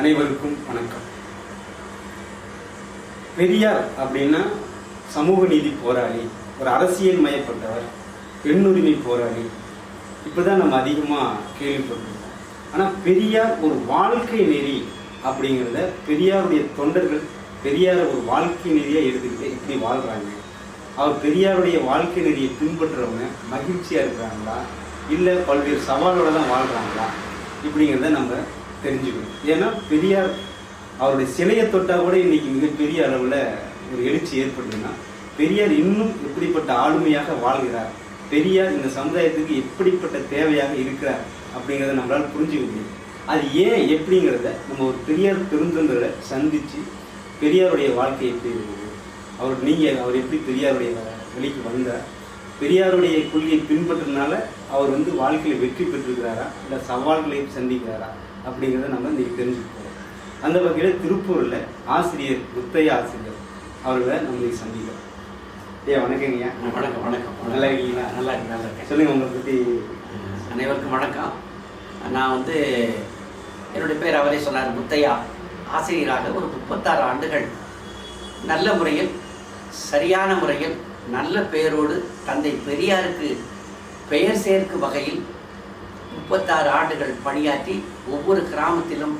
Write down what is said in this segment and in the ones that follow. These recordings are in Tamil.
அனைவருக்கும் வணக்கம். பெரியார் அப்படின்னா சமூக நீதி போராளி, ஒரு அரசியல் மயப்பட்டவர், பெண்ணுரிமை போராளி, இப்படிதான் நம்ம அதிகமாக கேள்விப்பட்டிருக்கோம். ஆனால் பெரியார் ஒரு வாழ்க்கை நெறி அப்படிங்கிறத பெரியாருடைய தொண்டர்கள் பெரியாரை ஒரு வாழ்க்கை நெறியாக எடுத்துக்கிட்டு இப்படி வாழ்கிறாங்க. அவர் பெரியாருடைய வாழ்க்கை நெறியை பின்பற்றுறவங்க மகிழ்ச்சியாக இருக்கிறாங்களா, இல்லை பல்வேறு சவாலோடு தான் வாழ்கிறாங்களா இப்படிங்கிறத நம்ம தெரிஞ்சுக்கணும். ஏன்னா பெரியார் அவருடைய சிலையை தொட்டால் கூட இன்னைக்கு மிகப்பெரிய அளவில் ஒரு எழுச்சி ஏற்படுதுன்னா பெரியார் இன்னும் எப்படிப்பட்ட ஆளுமையாக வாழ்கிறார், பெரியார் இந்த சமுதாயத்துக்கு எப்படிப்பட்ட தேவையாக இருக்கிறார் அப்படிங்கிறத நம்மளால் புரிஞ்சுக்க முடியும். அது ஏன் எப்படிங்கிறத நம்ம ஒரு பெரியார் பெருந்தொண்டரை சந்தித்து பெரியாருடைய வாழ்க்கை எப்படி இருக்குது, அவர் எப்படி பெரியாருடைய வழிக்கு வந்தார், பெரியாருடைய கொள்கையை பின்பற்றதுனால அவர் வாழ்க்கையில் வெற்றி பெற்றிருக்கிறாரா இல்லை சவால்களை சந்திக்கிறாரா அப்படிங்கிறத நம்ம இன்றைக்கி தெரிஞ்சுக்கிறோம். அந்த வகையில் திருப்பூரில் ஆசிரியர் முத்தையா ஆசிரியர் அவர்களை நம்ம சந்திக்கிறோம். வணக்கங்கய்யா. வணக்கம். வணக்கம். நல்லா இருக்கீங்களா? நல்லா இருக்கேன். சொல்லுங்கள், உங்களை பற்றி. அனைவருக்கும் வணக்கம். நான் என்னுடைய பேர் அவரே சொன்னார், முத்தையா. ஆசிரியராக ஒரு 36 ஆண்டுகள் நல்ல முறையில், சரியான முறையில், நல்ல பெயரோடு தந்தை பெரியாருக்கு பெயர் சேர்க்கும் வகையில் 36 ஆண்டுகள் பணியாற்றி ஒவ்வொரு கிராமத்திலும்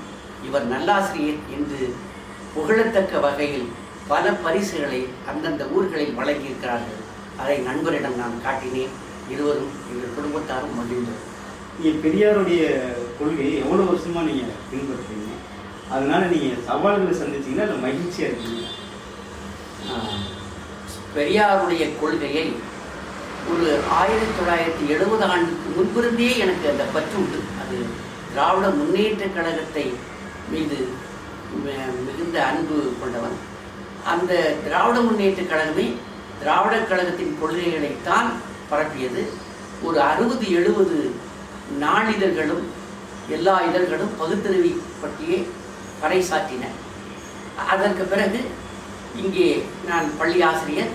இவர் நல்லாசிரியர் என்று புகழத்தக்க வகையில் பல பரிசுகளை அந்தந்த ஊர்களில் வழங்கியிருக்கிறார்கள். அதை நண்பரிடம் நான் காட்டினேன். இருவரும் எங்கள் குடும்பத்தாரும் மகிழ்ந்தோம். நீங்கள் பெரியாருடைய கொள்கையை எவ்வளோ வருஷமாக நீங்கள் பின்பற்றுறீங்க, அதனால நீங்கள் சவால்களை சந்திச்சிங்கன்னா இல்லை மகிழ்ச்சியாக இருக்கீங்க? பெரியாருடைய கொள்கையை ஒரு 1970 ஆண்டுக்கு முன்பிருந்தே எனக்கு அந்த பற்று உண்டு. அது திராவிட முன்னேற்ற கழகத்தை மீது மிகுந்த அன்பு கொண்டவன். அந்த திராவிட முன்னேற்ற கழகமே திராவிட கழகத்தின் கொள்கைகளைத்தான் பரப்பியது. ஒரு 60-70 நாளிதழ்களும் எல்லா இதழ்களும் பகுத்தறிவை பற்றியே பறைசாற்றின. அதற்கு பிறகு இங்கே நான் பள்ளி ஆசிரியர்,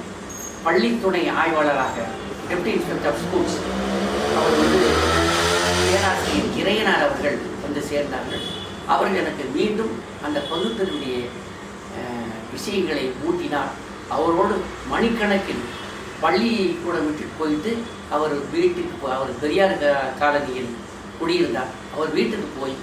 பள்ளி துணை ஆய்வாளராக டெப்டி இன்ஸ்பெக்டர் ஆஃப் ஸ்கூல்ஸ் அவர் பேராசிரியர் இறையனார் அவர்கள் சேர்ந்தார்கள். அவர்கள் எனக்கு மீண்டும் அந்த பகுத்தறிவுடைய விஷயங்களை ஊட்டினார். அவரோடு மணிக்கணக்கில் பள்ளியை கூட விட்டுட்டு போயிட்டு அவர் வீட்டுக்கு அவர் பெரியார் காலனியில் குடியிருந்தார். அவர் வீட்டுக்கு போய்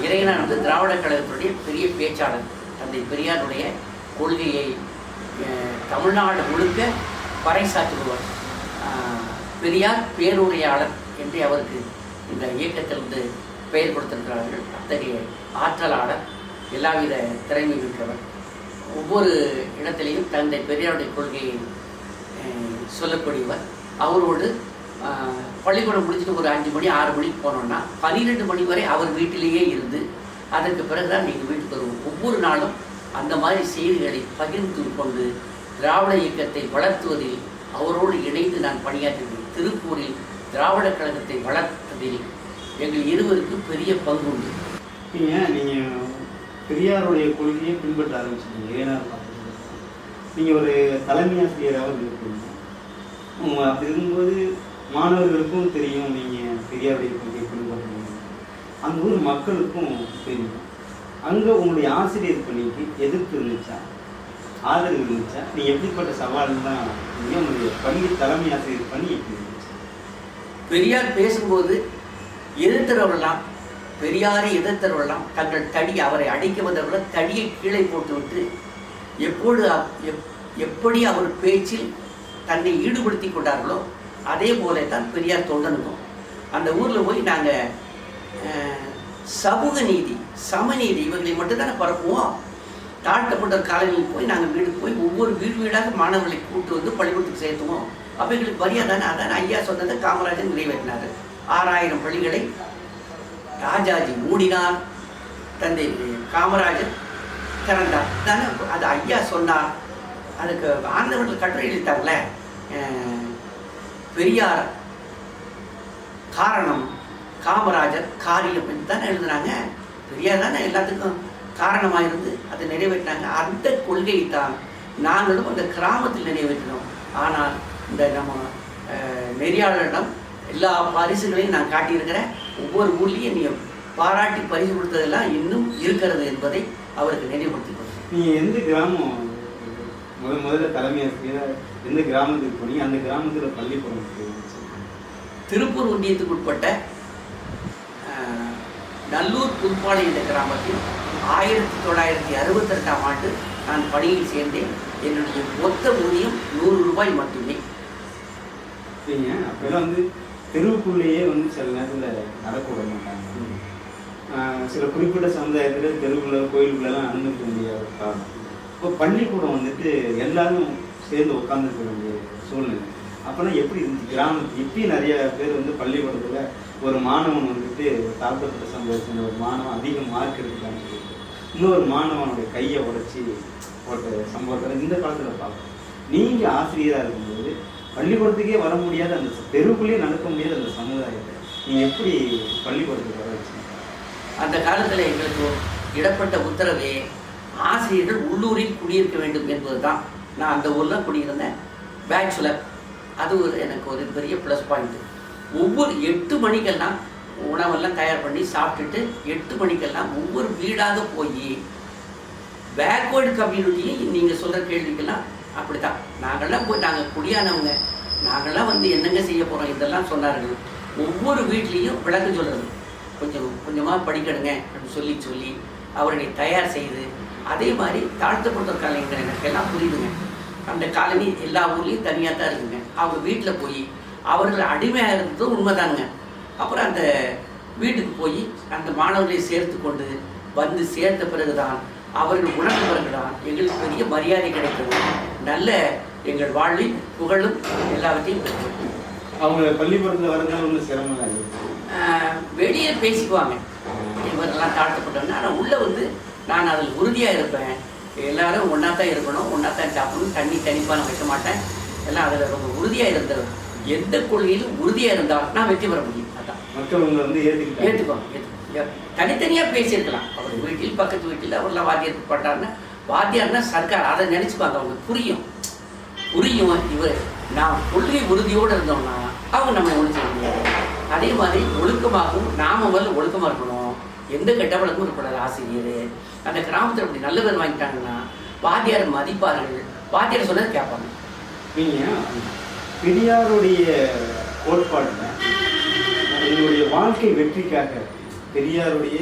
இறையனார் திராவிட கழகத்துடைய பெரிய பேச்சாளர். தந்தை பெரியாருடைய கொள்கையை தமிழ்நாடு முழுக்க பறைசாற்றுபவர். பெரியார் பேருரையாளர் என்று அவருக்கு இந்த இயக்கத்திலிருந்து பெயர் கொடுத்திருக்கிறார்கள். அத்தகைய ஆற்றலாளர், எல்லாவித திறமை மிக்கவர். ஒவ்வொரு இடத்திலையும் தந்தை பெரியாருடைய கொள்கையை சொல்லக்கூடியவர். அவரோடு பள்ளிக்கூடம் முடிச்சுட்டு ஒரு 5 மணி 6 மணிக்கு போனோம்னா 12 மணி வரை அவர் வீட்டிலேயே இருந்து அதற்கு பிறகுதான் நீங்கள் வீட்டுக்கு வருவோம். ஒவ்வொரு நாளும் அந்த மாதிரி செய்திகளை பகிர்ந்து கொண்டு திராவிட இயக்கத்தை வளர்த்துவதில் அவரோடு இணைந்து நான் பணியாற்றினேன். திருப்பூரில் திராவிட கழகத்தை வளர்த்ததில் எங்கள் இருவருக்கு பெரிய பங்கு உண்டு. நீங்கள் பெரியாருடைய கொள்கையை பின்பற்ற ஆரம்பிச்சிட்டீங்க. நீங்கள் ஒரு தலைமை ஆசிரியராக இருப்பீங்க. அப்படி இருக்கும்போது மாணவர்களுக்கும் தெரியும் நீங்கள் பெரியாருடைய கொள்கையை பின்பற்றுவீங்க, அந்த ஊர் மக்களுக்கும் தெரியும். அங்கே உங்களுடைய ஆசிரியர் பணிக்கு எதிர்ப்பு இருந்துச்சா, ஆதரவு இருந்துச்சா? நீங்கள் எப்படிப்பட்ட சவால் தான் உங்களுடைய பள்ளி தலைமை ஆசிரியர் பணி எப்படி இருந்துச்சு? பெரியார் பேசும்போது எதிர்த்தவர்களாம், பெரியாரை எதிர்த்தவர்களாம் தங்கள் தடி அவரை அடிக்க வந்தவர்கள் தடியை கீழே போட்டுவிட்டு எப்படி அவர் பேச்சில் தன்னை ஈடுபடுத்தி கொண்டார்களோ அதே போல தான் பெரியார் தொண்டனுக்கும். அந்த ஊரில் போய் நாங்கள் சமூக நீதி, சமநீதி இவர்களை மட்டும்தானே பரப்புவோம். தாழ்த்தப்பட்ட காலங்களில் போய் நாங்கள் வீடுக்கு போய் ஒவ்வொரு வீடாக மாணவர்களை கூட்டு வந்து பள்ளிக்கூடத்துக்கு சேர்த்துவோம். அப்போ எங்களுக்கு மரியாதை. அதான் ஐயா சொன்னதை காமராஜர் நிறைவேற்றினார். 6000 பள்ளிகளை ராஜாஜி மூடினார், தந்தை காமராஜர் திறந்தார் தானே. அது ஐயா சொன்னார். அதுக்கு ஆண்டவர்கள் கட்டுரை எழுத்தாங்களே, பெரியார் காரணம், காமராஜர் காரியம் என்று தானே எழுதுனாங்க. பெரியார் தானே எல்லாத்துக்கும் காரணமாக இருந்து அதை நிறைவேற்றினாங்க. அந்த கொள்கையை தான் நாங்களும் அந்த கிராமத்தில் நிறைவேற்றினோம். ஆனால் இந்த நம்ம நெறியாளரிடம் எல்லா பரிசுகளையும் நான் காட்டியிருக்கிறேன். ஒவ்வொரு ஊர்லேயும் நீங்கள் பாராட்டி பரிசு கொடுத்ததெல்லாம் இன்னும் இருக்கிறது என்பதை அவருக்கு நினைவுபடுத்திக் கொள்கிறேன். நீங்கள் எந்த கிராமம் முதல்ல தலைமை ஆசிரியர் எந்த கிராமத்துக்கு போனீங்க? அந்த கிராமத்தில் பள்ளிக்கூடம் திருப்பூர் ஒன்றியத்துக்கு உட்பட்ட நல்லூர் புதுப்பாளை என்ற கிராமத்தில் 1962ஆம் ஆண்டு நான் பணியில் சேர்ந்தேன். என்னுடைய மொத்த ஊதியம் 100 ரூபாய் மட்டுமே. சரிங்க. அப்போல்லாம் வந்து தெருவுக்குள்ளேயே வந்து சில நேரத்தில் நடக்க விட மாட்டாங்க. சில குறிப்பிட்ட சமுதாயத்தில் தெருவுக்குள்ள கோயிலுக்குள்ளெல்லாம் அனுமதிக்க முடியாத காரணம். இப்போ பள்ளிக்கூடம் வந்துட்டு எல்லாரும் சேர்ந்து உட்காந்துருக்க வேண்டிய சூழ்நிலை. அப்போனா எப்படி இருந்துச்சு கிராமத்துக்கு? இப்பயும் நிறைய பேர் வந்து பள்ளிக்கூடத்தில் ஒரு மாணவன் வந்துட்டு தாழ்த்தப்பட்ட சமுதாயத்தில் ஒரு மாணவன் அதிக மார்க் எடுக்கலான்னு சொல்லிட்டு இன்னொரு மாணவனுடைய கையை உடைச்சி போட்ட சம்பவத்தில் இந்த காலத்தில் பார்ப்போம். நீங்கள் ஆசிரியராக இருக்கும்போது பள்ளிக்கூடத்துக்கே வர முடியாத அந்த தெருவுக்குள்ளேயே நடக்க முடியாத அந்த சமுதாயத்தை நீங்கள் எப்படி பள்ளிக்கூடத்துக்கு வர வச்சீங்க? அந்த காலத்தில் எங்களுக்கு இடப்பட்ட உத்தரவே ஆசிரியர்கள் உள்ளூரில் குடியிருக்க வேண்டும் என்பது தான். நான் அந்த ஊரில் குடியிருந்தேன், பேச்சுலர். அது எனக்கு ஒரு பெரிய ப்ளஸ் பாயிண்ட்டு. ஒவ்வொரு 8 மணிக்கெல்லாம் உணவெல்லாம் தயார் பண்ணி சாப்பிட்டுட்டு 8 மணிக்கெல்லாம் ஒவ்வொரு வீடாக போய் பேக்வேர்டு கம்யூனிட்டியும் நீங்கள் சொல்கிற கேள்விக்கெல்லாம் அப்படி தான் நாங்கள்லாம் போய் நாங்கள் குடியானவங்க, நாங்கள்லாம் வந்து என்னங்க செய்ய போகிறோம் இதெல்லாம் சொன்னார்கள். ஒவ்வொரு வீட்லேயும் விளக்கம் சொல்கிறது, கொஞ்சம் கொஞ்சமாக படிக்கணுங்க அப்படின்னு சொல்லி அவர்களை தயார் செய்து, அதே மாதிரி தாழ்த்தப்பட்ட காலங்கள் எனக்கு எல்லாம் புரியுதுங்க. அந்த காலனி எல்லா ஊர்லேயும் தனியாக தான் இருக்குங்க. அவங்க வீட்டில் போய் அவர்கள் அடிமையாக இருந்ததும் உண்மைதானுங்க. அப்புறம் அந்த வீட்டுக்கு போய் அந்த மாணவர்களை சேர்த்து கொண்டு வந்து சேர்த்த பிறகுதான் அவர்கள் உணர்ந்த பிறகுதான் எங்களுக்கு பெரிய மரியாதை கிடைத்தது. நல்ல எங்கள் வாழ்வில் புகழும் எல்லாவற்றையும் பெற்றோம். அவங்க பள்ளிக்கூடத்தில் வரதுனால ஒன்றும் சிரமம் இல்லை. வெளியே பேசிக்குவாங்க இவரெல்லாம் தாழ்த்தப்பட்டவங்க. ஆனால் உள்ளே வந்து நான் அதில் உறுதியாக இருப்பேன். எல்லாரும் ஒன்றா தான் இருக்கணும், ஒன்றா தான் சாப்பிடணும், தனிப்பாக நான் வைக்க மாட்டேன். எல்லாம் அதில் ரொம்ப உறுதியாக இருந்தது. எந்த கொள்கையிலும் உறுதியாக இருந்தால் நான் வெற்றி பெற முடியும். அதான் மற்றவங்க வந்து ஏற்றுக்குவாங்க. தனித்தனியாக பேசியிருக்கலாம். அவர் வீட்டில் பக்கத்து வீட்டில் அவர்லாம் வாத்தியார் பட்டாருன்னா வாத்தியார்னா சர்க்கார் அதை நினச்சிப்பாங்க. அவங்க புரியும் இவர் நான் கொள்கை உறுதியோடு இருந்தோம்னா அவங்க நம்ம ஒன்று செய்ய முடியாது. அதே மாதிரி ஒழுக்கமாகவும் நாம முதல்ல ஒழுக்கமாக இருக்கணும். எந்த கெட்ட பழக்கமும் இருக்கக்கூடாது. ஆசிரியர் அந்த கிராமத்தில் அப்படி நல்ல பேர் வாங்கிட்டாங்கன்னா வாத்தியாரை மதிப்பார்கள், வாத்தியார் சொன்னதை கேட்பாங்க. நீங்கள் பெரியாருடைய கோட்பாடுல என்னுடைய வாழ்க்கை வெற்றிக்காக பெரியாருடைய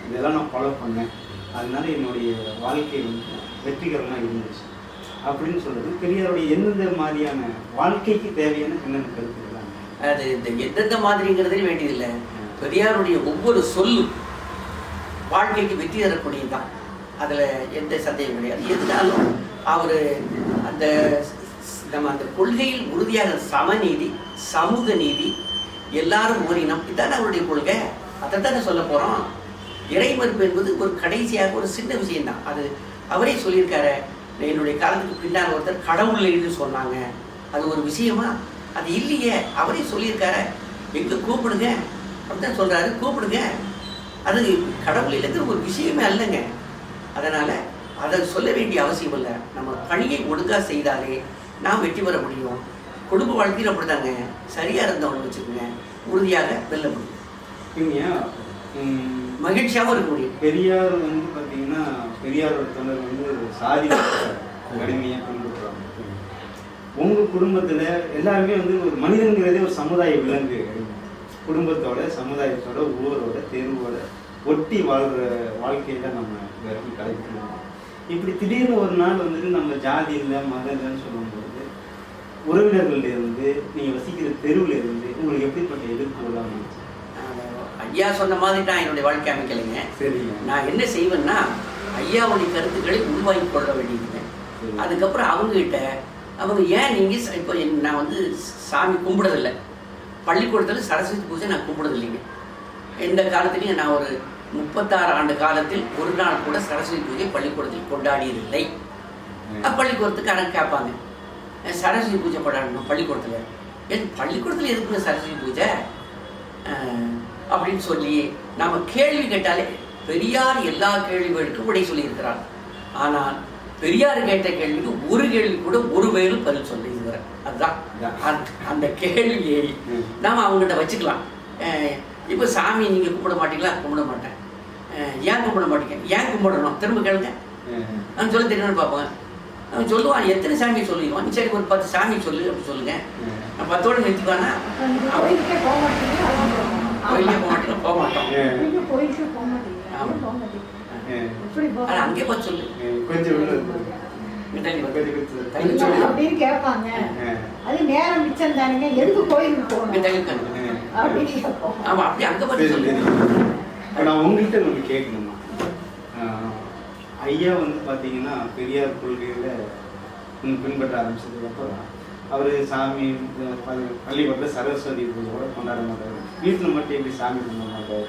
இதெல்லாம் நான் ஃபாலோ பண்ணேன், அதனால என்னுடைய வாழ்க்கை வந்து வெற்றிகரமாக இருந்துச்சு அப்படின்னு சொல்றது பெரியாருடைய எந்தெந்த மாதிரியான வாழ்க்கைக்கு தேவையான என்னென்ன கருத்துக்கள்? அது இந்த எந்தெந்த மாதிரிங்கிறதே வேண்டியதில்லை. பெரியாருடைய ஒவ்வொரு சொல்லும் வாழ்க்கைக்கு வெற்றி தரக்கூடியது தான். அதில் எந்த சந்தேகம் கிடையாது. எதுனாலும் அவர் அந்த நம்ம அந்த கொள்கையில் உறுதியாக சமநீதி, சமூக நீதி, எல்லாரும் ஓரினம், இதுதானே அவருடைய கொள்கை. அதை தானே சொல்ல போகிறோம். இறை மறுப்பு என்பது ஒரு கடைசியாக ஒரு சின்ன விஷயம்தான். அது அவரே சொல்லியிருக்காரு. என்னுடைய காலத்துக்கு பின்னால் ஒருத்தர் கடவுள் இல்லைன்னு சொன்னாங்க. அது ஒரு விஷயமா? அது இல்லையே. அவரே சொல்லியிருக்காரு, எங்கே கூப்பிடுங்க அப்படிதான் சொல்கிறாரு, கூப்பிடுங்க. அது கடவுள் இல்லைங்கிற ஒரு விஷயமே அல்லங்க. அதனால் அதை சொல்ல வேண்டிய அவசியம் இல்லை. நம்ம பணியை ஒழுங்காக செய்தாலே நாம் வெற்றி பெற முடியும். குடும்ப வாழ்க்கையில் அப்படிதாங்க. சரியாக இருந்தவங்க வச்சுக்கோங்க, உறுதியாக வெல்ல முடியும், மகிழ்ச்சியாகவும் இருக்க முடியும். பெரியார் வந்து பார்த்தீங்கன்னா பெரியாரோட தொண்டர் வந்து சாதி கடுமையாக பின்பற்றுறாங்க. உங்கள் குடும்பத்தில் எல்லாருமே வந்து ஒரு மனிதங்கிறதே ஒரு சமுதாய விலங்கு. குடும்பத்தோட, சமுதாயத்தோட, ஊரோட, தெருவோட ஒட்டி வாழ்கிற வாழ்க்கையை தான் நம்ம வரைக்கும் கடைபிடிக்கணும். இப்படி திடீர்னு ஒரு நாள் வந்துட்டு நம்ம ஜாதி இல்லை மதம் இல்லைன்னு சொல்லும்போது உறவினர்கள் இருந்து நீங்கள் வசிக்கிற தெருவில் இருந்து உங்களுக்கு எப்படிப்பட்ட எதிர்ப்புகளாக இருந்துச்சு? ஐயா சொன்ன மாதிரி நான் என்னுடைய வாழ்க்கை அமைக்கலைங்க. சரிங்க. நான் என்ன செய்வேன்னா ஐயாவுடைய கருத்துக்களை உருவாக்கி கொள்ள வேண்டியதுங்க. அதுக்கப்புறம் அவங்ககிட்ட அவங்க ஏன் நீங்கள் இப்போ நான் வந்து சாமி கும்பிடுறதில்லை, பள்ளிக்கூடத்தில் சரஸ்வதி பூஜை நான் கும்பிடுறதில்லைங்க. எந்த காலத்துலையும் நான் ஒரு 36 ஆண்டு காலத்தில் ஒரு நாள் கூட சரஸ்வதி பூஜை பள்ளிக்கூடத்தில் கொண்டாடியதில்லை. பள்ளிக்கூடத்துக்காரங்க கேட்பாங்க, சரஸ்வதி பூஜை கொண்டாடணும் பள்ளிக்கூடத்தில், பள்ளிக்கூடத்தில் எதுக்குங்க சரஸ்வதி பூஜை அப்படின்னு சொல்லி நம்ம கேள்வி கேட்டாலே பெரியார் எல்லா கேள்விகளுக்கும் விடை சொல்லியிருக்கிறார். ஆனால் பெரியார் கேட்ட கேள்விக்கு ஒரு கேள்வி கூட ஒரு பேரும் பதில் சொல்லி இருக்கிறார். அதுதான் அந்த கேள்வியை நாம் அவங்ககிட்ட வச்சுக்கலாம். இப்போ சாமி நீங்கள் கும்பிட மாட்டீங்களா? கும்பிட மாட்டேன். ஏன் கும்பிட மாட்டீங்க? ஏன் கும்பிடணும்? திரும்ப கேளுங்க. அவன் சொல்ல தெரியும்னு பார்ப்பேன். அவன் சொல்லுவான், எத்தனை சாமி சொல்லிடுவான். சரி ஒரு 10 சாமி சொல்லு அப்படி சொல்லுங்க. நான் 10ஓட நிறுத்திக்குவானா? கோயிலுக்கே போக மாட்டேங்க, போக மாட்டோம். அங்கே பார்த்து சொல்லு அப்படின்னு கேட்பாங்க. அது நேரம் மிச்சம் தானுங்க, எதுக்கு கோயிலுக்கு போகணும்? ஆமா, அப்படி அங்கே பார்த்து சொல்லு. நான் உங்கள்கிட்ட ஒன்று கேட்கணுமா? ஐயா வந்து பார்த்தீங்கன்னா பெரியார் கொள்கையில் பின்பற்ற ஆரம்பிச்சதுக்கப்புறம் அவர் சாமி பள்ளிக்கூடத்தில் சரஸ்வதி பூஜையோட கொண்டாட மாட்டார். வீட்டில் மட்டும் எப்படி சாமி கும்பிட மாட்டார்.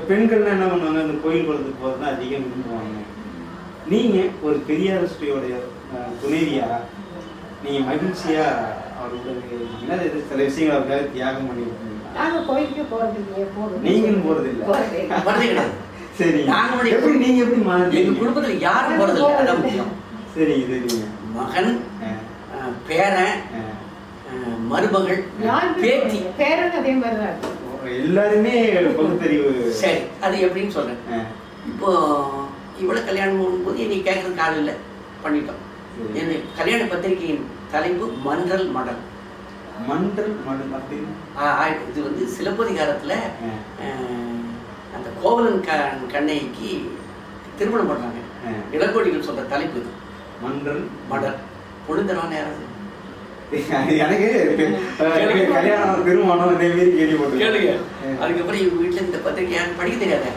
பெண்கள்லாம் என்ன பண்ணுவாங்க, அந்த கோயில் குளத்துக்கு போகிறது தான் அதிகம் விரும்புவாங்க. நீங்கள் ஒரு பெரியார் ஸ்ரீயோடைய துணைவியா நீங்கள் மகிழ்ச்சியாக அவருக்கு என்ன சில விஷயங்கள் அவருக்காக தியாகம் பண்ணியிருக்கீங்க. நாங்கள் கோயிலுக்கு போகிறது இல்லையே. நீங்களும் போகிறது இல்லை. சரி, நீங்க எப்படி மாறி எங்க குடும்பத்துல யாரும் போறது இல்லை, அதான் முக்கியம். சரி, இது மகன், பேரன், மருமகள், பேத்தி, பேரன் அதே மாதிரிதான் எல்லாருமே பகுத்தறிவு. சரி, அது எப்படின்னு சொல்றேன். இப்போ இவ்வளவு கல்யாணம் போகும்போது என்னை கேட்கறதுக்கு ஆள் இல்லை, பண்ணிட்டோம். என்னை கல்யாண பத்திரிகையின் தலைப்பு மன்றல் மடல். மன்றல் மடல் அப்படின்னு இது வந்து சிலப்பதிகாரத்துல அந்த கோவலன் கண்ணைக்கு திருமணம் பண்றாங்க. இளங்கோடிகள் சொல்ற தலைப்பு இது, மன்றல் மடல். பொழுந்தரவான யாராவது எனக்கு கல்யாணம் திருமணம் இதே மாரி கேள்விப்பட்டு கேளுங்க. அதுக்கப்புறம் இவங்க வீட்டுல இந்த பத்திரிக்கை எனக்கு படிக்க தெரியாத,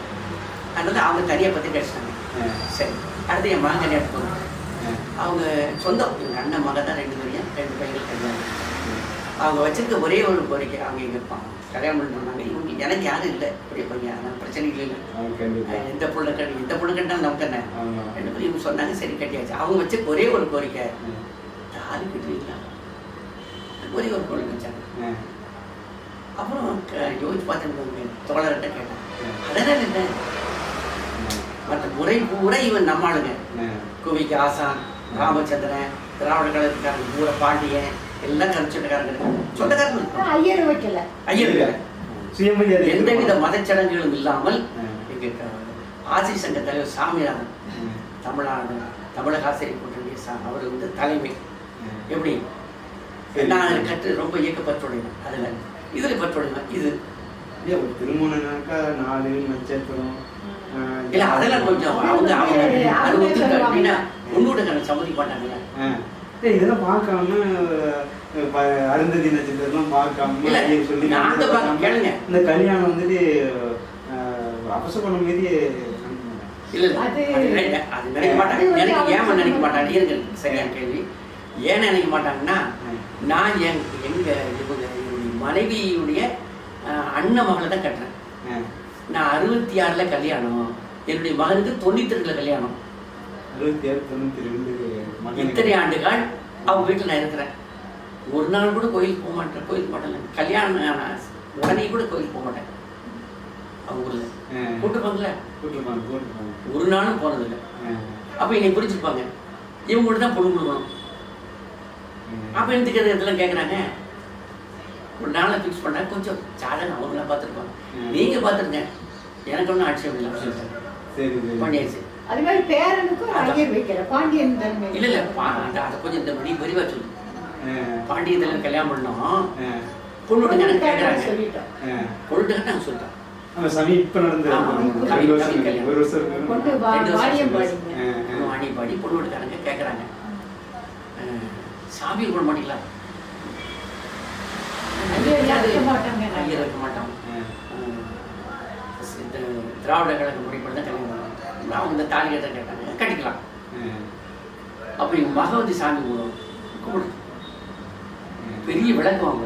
அதனால அவங்க தனியா பத்திரிக்கை அடிச்சிட்டாங்க. சரி, அடுத்து என் மகன் கல்யாணம் போகணும். அவங்க சொந்தம், எங்க அண்ணன் மகன் தான் 2 பையன் கல்யாணம். அவங்க வச்சிருக்க ஒரே ஒரு கோரிக்கை, அவங்க இங்கே கல்யாணம் பண்ணாங்க. இவங்க எனக்கு யாரும் இல்லை, பெரிய பையன், அதனால் பிரச்சனைகள் இல்லை. எந்த பொண்ணு கட்டினாலும் நமக்கு என்ன 2 பேரும் இவங்க சொன்னாங்க. சரி, கட்டியாச்சு. அவங்க வச்ச ஒரே ஒரு கோரிக்கை, தாலி கட்டுவீங்களா? ஒரே ஒரு கோரிக்கை வச்சாங்க. அப்புறம் யோசிச்சு பார்த்து தோழர்கிட்ட கேட்டேன், அதனால் என்ன, மற்ற முறை பூரா இவன் நம்மளுங்க. குவிக்கு ஆசான், ராமச்சந்திரன், திராவிட கழகத்துக்காரங்க பூரா, பாண்டியன், எல்லாம் கருச்சொட்டக்காரங்க, சொந்தக்காரங்க. ஐயர் வைக்கல, எந்தவித மதச்சடங்குகளும் இல்லாமல் எங்க ஆசி சங்க தலைவர் சாமிநாதன், தமிழக ஆசிரியர் கூட்டணி அவர் வந்து தலைமை. எப்படி நான் கற்று ரொம்ப இயக்கப்பட்டுடையேன். அதில் இதில் பற்றுடையேன். இது திருமணம்னாக்கா 4 நட்சத்திரம் இல்லை, அதெல்லாம் கொஞ்சம் அவங்க அது ஒத்துக்கிட்டாங்க அப்படின்னா உன்னோட கணக்கு சம்மதிக்க மாட்டாங்களே. இதெல்லாம் பார்க்காம அருந்ததி நட்சத்திரம் பார்க்காம சொல்லி கேளுங்க. இந்த கல்யாணம் வந்துட்டு அபசகுணம் மீதி இல்லை, அது நினைக்க மாட்டாங்க. ஏன் நினைக்க மாட்டாங்க? இருங்க, சரியான கேள்வி. ஏன் நினைக்க மாட்டாங்கன்னா, நான் எங்க மனைவியுடைய அண்ணன் மகளை தான் கட்டுறேன். நான் 66ல் கல்யாணம், என்னுடைய மகனுக்கு 92ல் கல்யாணம். 66, 92 இத்தனை ஆண்டுகள் அவங்க வீட்டில் நான் இருக்கிறேன். ஒரு நாள் கூட கோயிலுக்கு போக மாட்டேன். கோயிலுக்கு மாட்டேன். கல்யாணம் உடனே கூட கோயிலுக்கு போக மாட்டேன். அவங்க ஊர்ல கூட்டுப்பாங்கல்ல, ஒரு நாளும் போனதில்லை. அப்போ என்னை புரிஞ்சுப்பாங்க, இவங்க கூட தான் பொண்ணு கொடுக்கணும். அப்போ எடுத்துக்கிறது இதெல்லாம் கேட்குறாங்க. ஒரு நாளை ஃபிக்ஸ் பண்ணாங்க. கொஞ்சம் ஜாதகம் அவங்களாம் பார்த்துருப்பாங்க, நீங்கள் பார்த்துருங்க, எனக்கு ஒன்றும் ஆட்சேபம் இல்லை, பண்ணியாச்சு. அது மாதிரி பேரனுக்கும் ஐயர் வைக்கல, பாண்டியன் தன்மை. இல்லை இல்லை, அதை கொஞ்சம் இந்த மணி விரிவாக சொல்லு. பாண்டியத்தில் கல்யாணம் பண்ணோம், பொண்ணோட கணக்கு கேட்குறாங்க. பொண்ணு நாங்கள் சொல்லிட்டோம். சமீப நடந்த வாணியம்பாடி பொண்ணோட கணக்கு கேட்குறாங்க. சாமி கூட மாட்டீங்களா? ஐயர் வைக்க மாட்டோம். திராவிட கழக முறைப்படி தான் கல்யாணம் பண்ணுவாங்க. அவங்க இந்த தாலி கட்ட கேட்டாங்க, கட்டிக்கலாம். அப்போ எங்கள் பகவதி சாமி கும்பிடு, பெரிய விளக்கு வாங்க,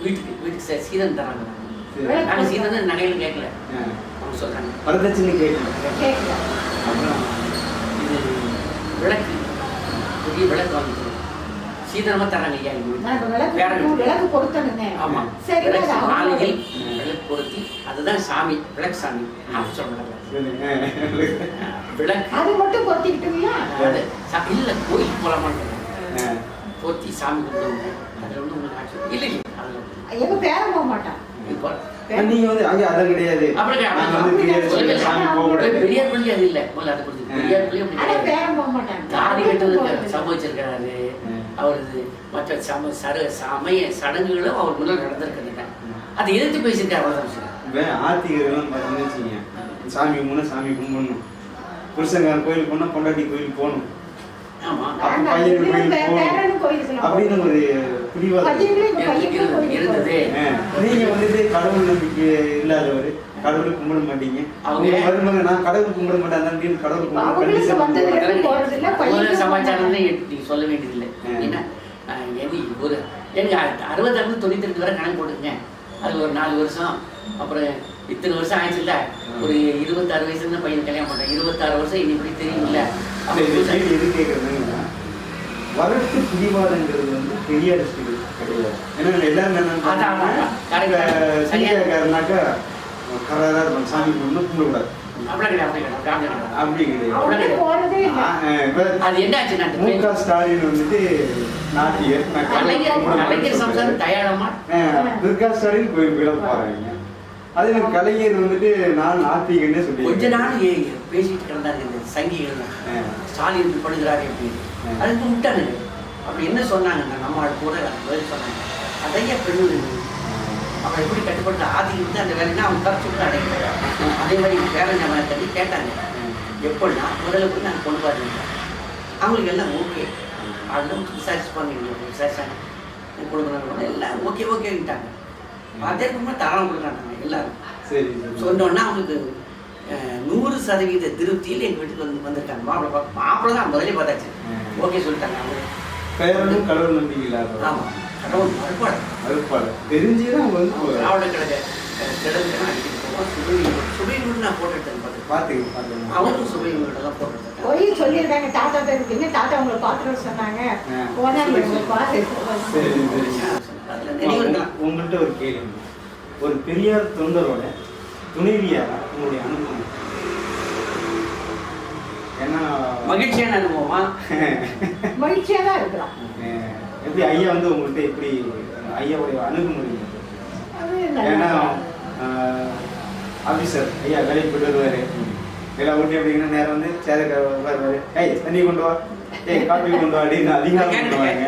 வீட்டுக்கு சீதன் தராங்க. நாங்கள் சீதன் நகையில் கேட்கல, அவங்க சொல்கிறாங்க வரதட்சணை கேட்கல. அப்புறம் இது விளக்கு, பெரிய விளக்கு வாங்கிட்டு சீதனமாக தராங்க. ஐயா விளக்கு பொருத்தணுங்க. ஆமாம், மாலையில் விளக்கு பொருத்தி, அதுதான் சாமி, விளக்கு சாமி சொல்றாங்க. விளக்கு அது மட்டும் பொருத்திக்கிட்டீங்களா? இல்லை, கோயிலுக்கு போகலாமான்னு போத்தி சாமி கும்பிடுவோங்க. அதில் வந்து உங்களுக்கு ஆட்சி இல்லை இல்லை அதில் எங்க பேரன் போக மாட்டான். இப்போ நீங்க வந்து அங்கே அதை கிடையாது. நாங்க வந்து பெரியார் சாமி போக கூடாது. பெரியார் பள்ளி அது இல்லை முதல்ல அதை கொடுத்து பெரியார் பள்ளி ஆனா அப்படி பேரன் போக மாட்டாங்க. தாடி கட்டுவதற்கு சம்பவிச்சிருக்கிறாரு. அவரது மற்ற சமய சடங்குகளும் அவர் முதல் நடந்திருக்கிறாங்க. அதை எதிர்த்து பேசியிருக்காரு. அவ்வளோதான் ஆத்திகரெல்லாம் பார்த்தீங்கன்னு வச்சுங்க, சாமி கும்பிடணும், சாமி கும்பிடணும், புருஷங்காரன் கோயில் போனால் பொண்டாட்டி கோயில் போகணும், ஆமா அப்ப பையன் கோயில் போகணும் அப்படின்னு ஒரு பிடிவாதம் இருந்தது. நீங்க வந்துட்டு கடவுள் நம்பிக்கை இல்லாதவர், கடவுள் கும்பிட மாட்டீங்க. அவங்க மருமக நான் கடவுள் கும்பிட மாட்டேன் அப்படின்னு கடவுள் கும்பிட சமாச்சாரம் நீங்க சொல்ல வேண்டியதில்லை. ஏன்னா ஒரு எனக்கு 60 92 வரை கணக்கு போட்டுங்க. அது ஒரு 4 வருஷம், அப்புறம் இத்தனை வருஷம் ஆயிடுச்சுல்ல, ஒரு 26 வயசுல பையன் கல்யாணம் பண்றேன். 26 வருஷம் இனி இப்படி தெரியும்ல. எது கேட்கறதுன்னா வளர்த்து பிடிவாதங்கிறது வந்து பெரியார் கிடையாது. ஏன்னா எல்லாரும் சரியாக்காருனாக்கா கராரா இருக்கும், சாமி கும்பிடணும், கும்பிடக்கூடாது அப்படி கிடையாது. அது என்ன ஆச்சுன்னா மு.க. ஸ்டாலின் வந்துட்டு நாட்டியர், துர்கா ஸ்டாலின் கோயிலுக்குள்ள போறாங்க. அது கலைஞர் வந்துட்டு நான் நாத்திகன்னே சொல்லி கொஞ்ச நாள் பேசிட்டு கிடந்தாங்க சங்கிகள். ஸ்டாலின் படுகிறாரு அப்படின்னு அதுக்கு விட்டானுங்க. அப்படி என்ன சொன்னாங்க, நம்ம கூட பதில் சொன்னாங்க. அதைய பெண்ணு அவன் எப்படி கட்டுப்படுத்த ஆதிக்கிட்டு அந்த வேலைன்னா அவங்க கரைச்சி விட்டு அடைக்கிறாங்க. அதே மாதிரி வேலை ஞாபகம் தள்ளி கேட்டாங்க. எப்படின்னா முதல்ல போய் நாங்கள் கொண்டு பாருங்க, அவங்களுக்கு எல்லாம் ஓகே. அதெல்லாம் விசாரிச்சுப்பாங்க, விசாரிச்சாங்க கொடுக்கணும் எல்லாம் ஓகே ஓகேட்டாங்க. அதே மாதிரி தரம் கொடுக்காட்டாங்க எல்லாரும். சரி சொன்னோன்னா அவங்களுக்கு 100% திருப்தியில் எங்கள் வீட்டுக்கு வந்திருக்காங்க. மாப்பிள்ளை தான் முதலே பார்த்தாச்சு, ஓகே சொல்லிட்டாங்க. அவங்க பேரனும் கடவுள் நம்பிக்கை இல்லாத. ஆமாம், கடவுள் மறுப்பாடு தெரிஞ்சுதான் அவங்க வந்து திராவிட கழக சுபை வீடு நான் போட்டுட்டேன். பார்த்து அவரும் சுபை வீடெல்லாம் போட்டுட்டேன். போய் சொல்லியிருக்காங்க தாத்தா இருக்கீங்க, தாத்தா உங்களை பார்த்துட்டு சொன்னாங்க. உங்கள்கிட்ட ஒரு கேள்வி, ஒரு பெரியார் தொண்டரோட துணைவியாரா உங்களுடைய அனுபவம்? ஏன்னா மகிழ்ச்சியான அனுபவமா? மகிழ்ச்சியா தான் இருக்கிறோம். எப்படி ஐயா வந்து உங்கள்கிட்ட எப்படி ஐயாவுடைய அணுகுமுறை? ஏன்னா ஆஃபீஸர் ஐயா வேலைக்கு போயிட்டு வருவாரு, வேலை ஓட்டி அப்படிங்கிற நேரம் வந்து சேர உட்காருவாரு, ஏய் தண்ணி கொண்டு வா, ஏய் காப்பி கொண்டு வா அப்படின்னு அதிகாரம் பண்ணுவாங்க.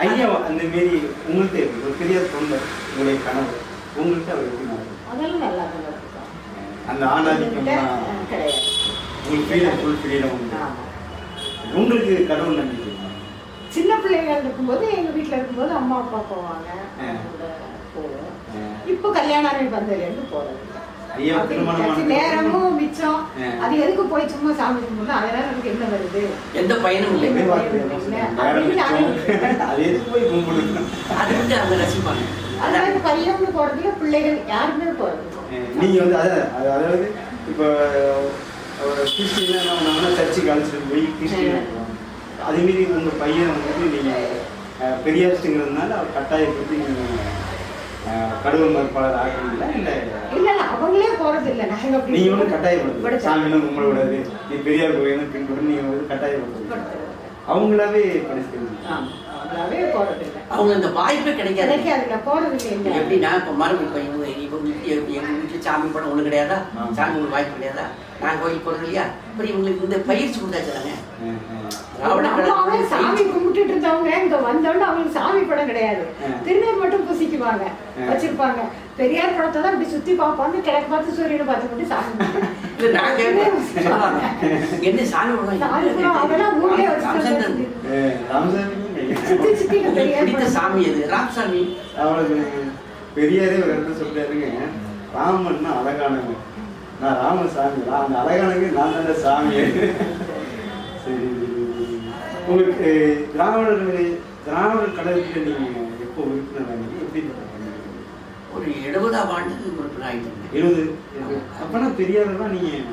ஐயா அந்த மாரி உங்கள்கிட்ட எப்படி ஒரு பெரியார் தொண்டர் உங்களுடைய கனவு உங்கள்கிட்ட அவர் எப்படி அதெல்லாம் நல்லா அந்த ஆணாதிக்கம் கிடையாது. உங்களுக்கு ஃப்ரீடம், ஃபுல் ஃப்ரீடம் உண்டு. உங்களுக்கு கடவுள் நம்பிக்கை? சின்ன பிள்ளைகள் இருக்கும்போது எங்க வீட்டுல இருக்கும்போது அம்மா அப்பா போவாங்க, போவோம். இப்போ கல்யாணம் வந்ததுலேருந்து போறது நேரமும் மிச்சம். அது எதுக்கு போய் சும்மா சாமி கும்பிடணும், அதனால நமக்கு என்ன வருது, எந்த பயனும் இல்லை. அதாவது பையன் போறதுல பிள்ளைகள் யாருமே போறது. நீங்க வந்து அதாவது இப்போ கிறிஸ்டின் என்ன பண்ணாங்கன்னா சர்ச்சுக்கு அழைச்சிட்டு போய் கிறிஸ்டின், அதேமாரி உங்கள் பையனை வந்து நீங்கள் பெரியார்ஸ்ட்டுங்கிறதுனால அவர் கட்டாயப்படுத்தி நீங்கள் கடவுள் மறுப்பாளர் ஆகிறீங்களா? இல்லை இல்லை அவங்களே போகிறது இல்லை. நாங்கள் நீங்கள் வந்து கட்டாயப்படுத்து சாமியெல்லாம் உங்களை விடாது, நீ பெரியார் கோயிலும் பின்பற்றி நீங்கள் வந்து கட்டாயப்படுத்து அவங்களாவே படிச்சுருங்க. அவங்களாவே போகிறது இல்லை, அவங்க இந்த வாய்ப்பே கிடைக்காது. போகிறது இல்லை. எப்படின்னா இப்போ மறுபடியும் இப்போ எங்கள் வீட்டில் சாமி படம் ஒன்று கிடையாதா, சாமி உங்களுக்கு வாய்ப்பு கிடையாதா, நாங்கள் கோயில் போகிறது இல்லையா? அப்புறம் இவங்களுக்கு இந்த பயிற்சி கொடுத்தாச்சுறாங்க. சாமி கும்பிட்டு இருந்தவங்க இங்க வந்தோன்னு அவங்களுக்கு சாமி படம் கிடையாது, திருநீர் மட்டும் பூசிக்குவாங்க வச்சிருப்பாங்க. பெரியார் படத்தை தான் இப்படி சுத்தி பார்ப்பாங்க, கிழக்கு பார்த்து சூரியனை பார்த்து கொண்டு சாமி என்ன சாமி படம் அதெல்லாம் ஊர்லயே வச்சு சாமி அது ராமசாமி. அவளுக்கு பெரியாரே ஒரு இடத்துல சொல்றாருங்க, ராமன்னா அழகானவங்க, நான் ராமசாமி, அந்த அழகானவங்க நான் தானே சாமி. சரி, உங்களுக்கு திராவிடர் கழகத்தில் நீங்கள் எப்போ உறுப்பினர் எப்படி ஒரு 70ஆம் ஆண்டு உறுப்பினர் ஆகிட்டேன். 70 அப்பனா பெரியாரெல்லாம் நீங்கள்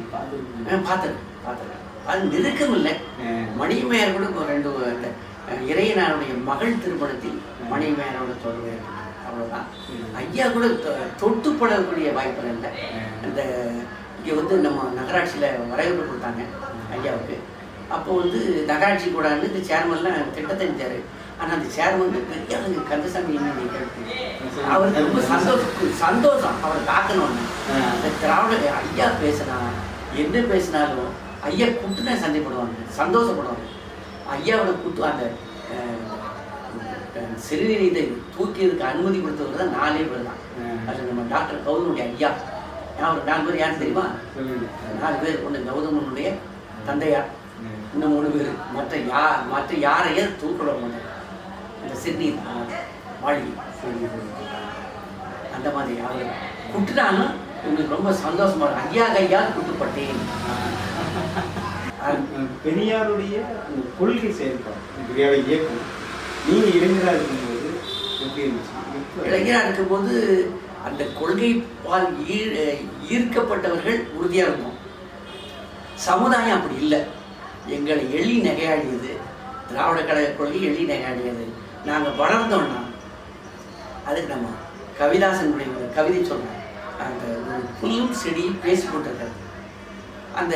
பார்த்துருக்கேன். அது நெருக்கம் இல்லை. மணிமேயர் கூட 2 இறையனாருடைய மகள் திருமணத்தில் மணிமேயரோட தொடர்பு, அவ்வளோதான். ஐயா கூட தொட்டு படக்கூடிய வாய்ப்பு இல்லை. அந்த இங்கே வந்து நம்ம நகராட்சியில் வரைவு கொடுத்தாங்க ஐயாவுக்கு. அப்போ வந்து நகராட்சி கூடாது இந்த சேர்மன்லாம் திட்டத்தை செஞ்சார். ஆனால் அந்த சேர்மன் பெரிய ஆளுங்க கந்தசாமி அவருக்கு ரொம்ப சந்தோஷம் அவரை பார்க்கணும்னு. அந்த திராவிட ஐயா பேசினா என்ன பேசினாலும் ஐயா கூட்டுனா சண்டைப்படுவாங்க, சந்தோஷப்படுவாங்க. ஐயாவோட கூட்டு அந்த சிறுநீரை தூக்கியதுக்கு அனுமதி கொடுத்தவர் தான் 4 பேர் தான். அது நம்ம டாக்டர் கௌதமுடைய ஐயா. அவர் 4 பேர் யாரும் தெரியுமா? 4 பேர். ஒன்று கௌதமனுடைய தந்தையார், இன்னும் 3 பேர். மற்ற யாரையும் தூக்கிட மாட்டாங்க அந்த சிறுநீர் மாளிகை. அந்த மாதிரி அவர் குட்டுனாலும் இவங்களுக்கு ரொம்ப சந்தோஷமா இருக்கும். ஐயா கையால் குட்டுப்பட்டேன். பெரியாருடைய கொள்கை செயல்பாடு, பெரியாரை இயக்கம் நீங்க இளைஞராக இருக்கும்போது எப்படி இருந்துச்சு? இளைஞராக இருக்கும்போது அந்த கொள்கை பால் ஈர்க்கப்பட்டவர்கள் உறுதியாக இருக்கும். சமுதாயம் அப்படி இல்லை. எங்களை எள்ளி நகையாடியது திராவிட கழக கொள்கை, எள்ளி நகையாடியது. நாங்கள் வளர்ந்தோம்னா அதுக்கு நம்ம கவிதாசனுடைய ஒரு கவிதை சொல்கிறேன். அந்த ஒரு புல்லும் செடியும் பேசி கொண்டிருக்கிறது. அந்த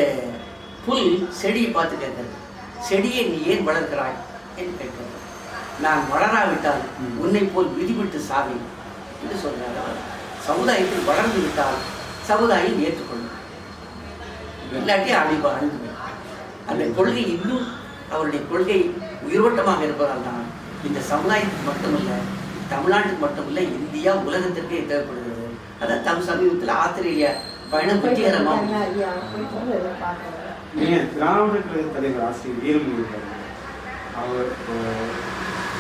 புல் செடியை பார்த்து கேட்கறது, செடியை நீ ஏன் வளர்க்கிறாய் என்று கேட்கிறது. நான் வளராவிட்டால் உன்னை போல் விதிவிட்டு சாவேன் என்று சொல்கிறார். சமுதாயத்தில் வளர்ந்து விட்டால் சமுதாயம் ஏற்றுக்கொள்ளும், இல்லாட்டி அழிந்து. அந்த கொள்கை இன்னும் அவருடைய கொள்கை உயிரோட்டமாக இருப்பதால் தான் இந்த சமுதாயத்துக்கு மட்டுமல்ல, தமிழ்நாட்டுக்கு மட்டுமல்ல, இந்தியா உலகத்திற்கே தேவைப்படுகிறது. அதான் தமிழ் சமீபத்தில் ஆஸ்திரேலியா பயணம் வெற்றிகரமாக. திராவிட கழக தலைவர் ஆசிரியர் வீரமணி அவர்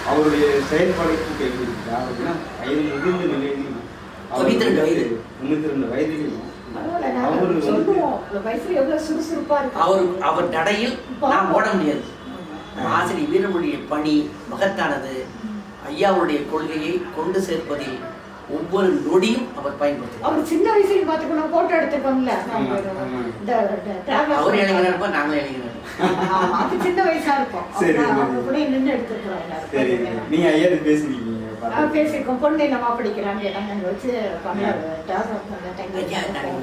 அவருடைய செயல்பாடுக்கு கேள்விப்பட்டார். அப்படின்னா 5 முதிர்ந்த நிலையிலும் 92 வயதிலும் அவர் நடையில் நாம் ஓட முடியாது. ஆசிரியர் வீரமணிய பணி மகத்தானது. ஐயாவுடைய கொள்கையை கொண்டு சேர்ப்பதில் ஒவ்வொரு நொடியும் அவர் பயன்படுத்துவார். அவர் சின்ன வயசுல பாத்துக்கணும், போட்டோ எடுத்துக்கோம்ல. அவர் இளைஞரா இருப்பா, நாங்களே இளைஞர். அது சின்ன வயசா இருக்கும். அவங்க கூட நின்று எடுத்துக்கிறோம். நீங்க ஐயா பேசுறீங்க? பேசிருக்கோம். பொண்ணு நம்ம படிக்கிறாங்க நாங்க வச்சு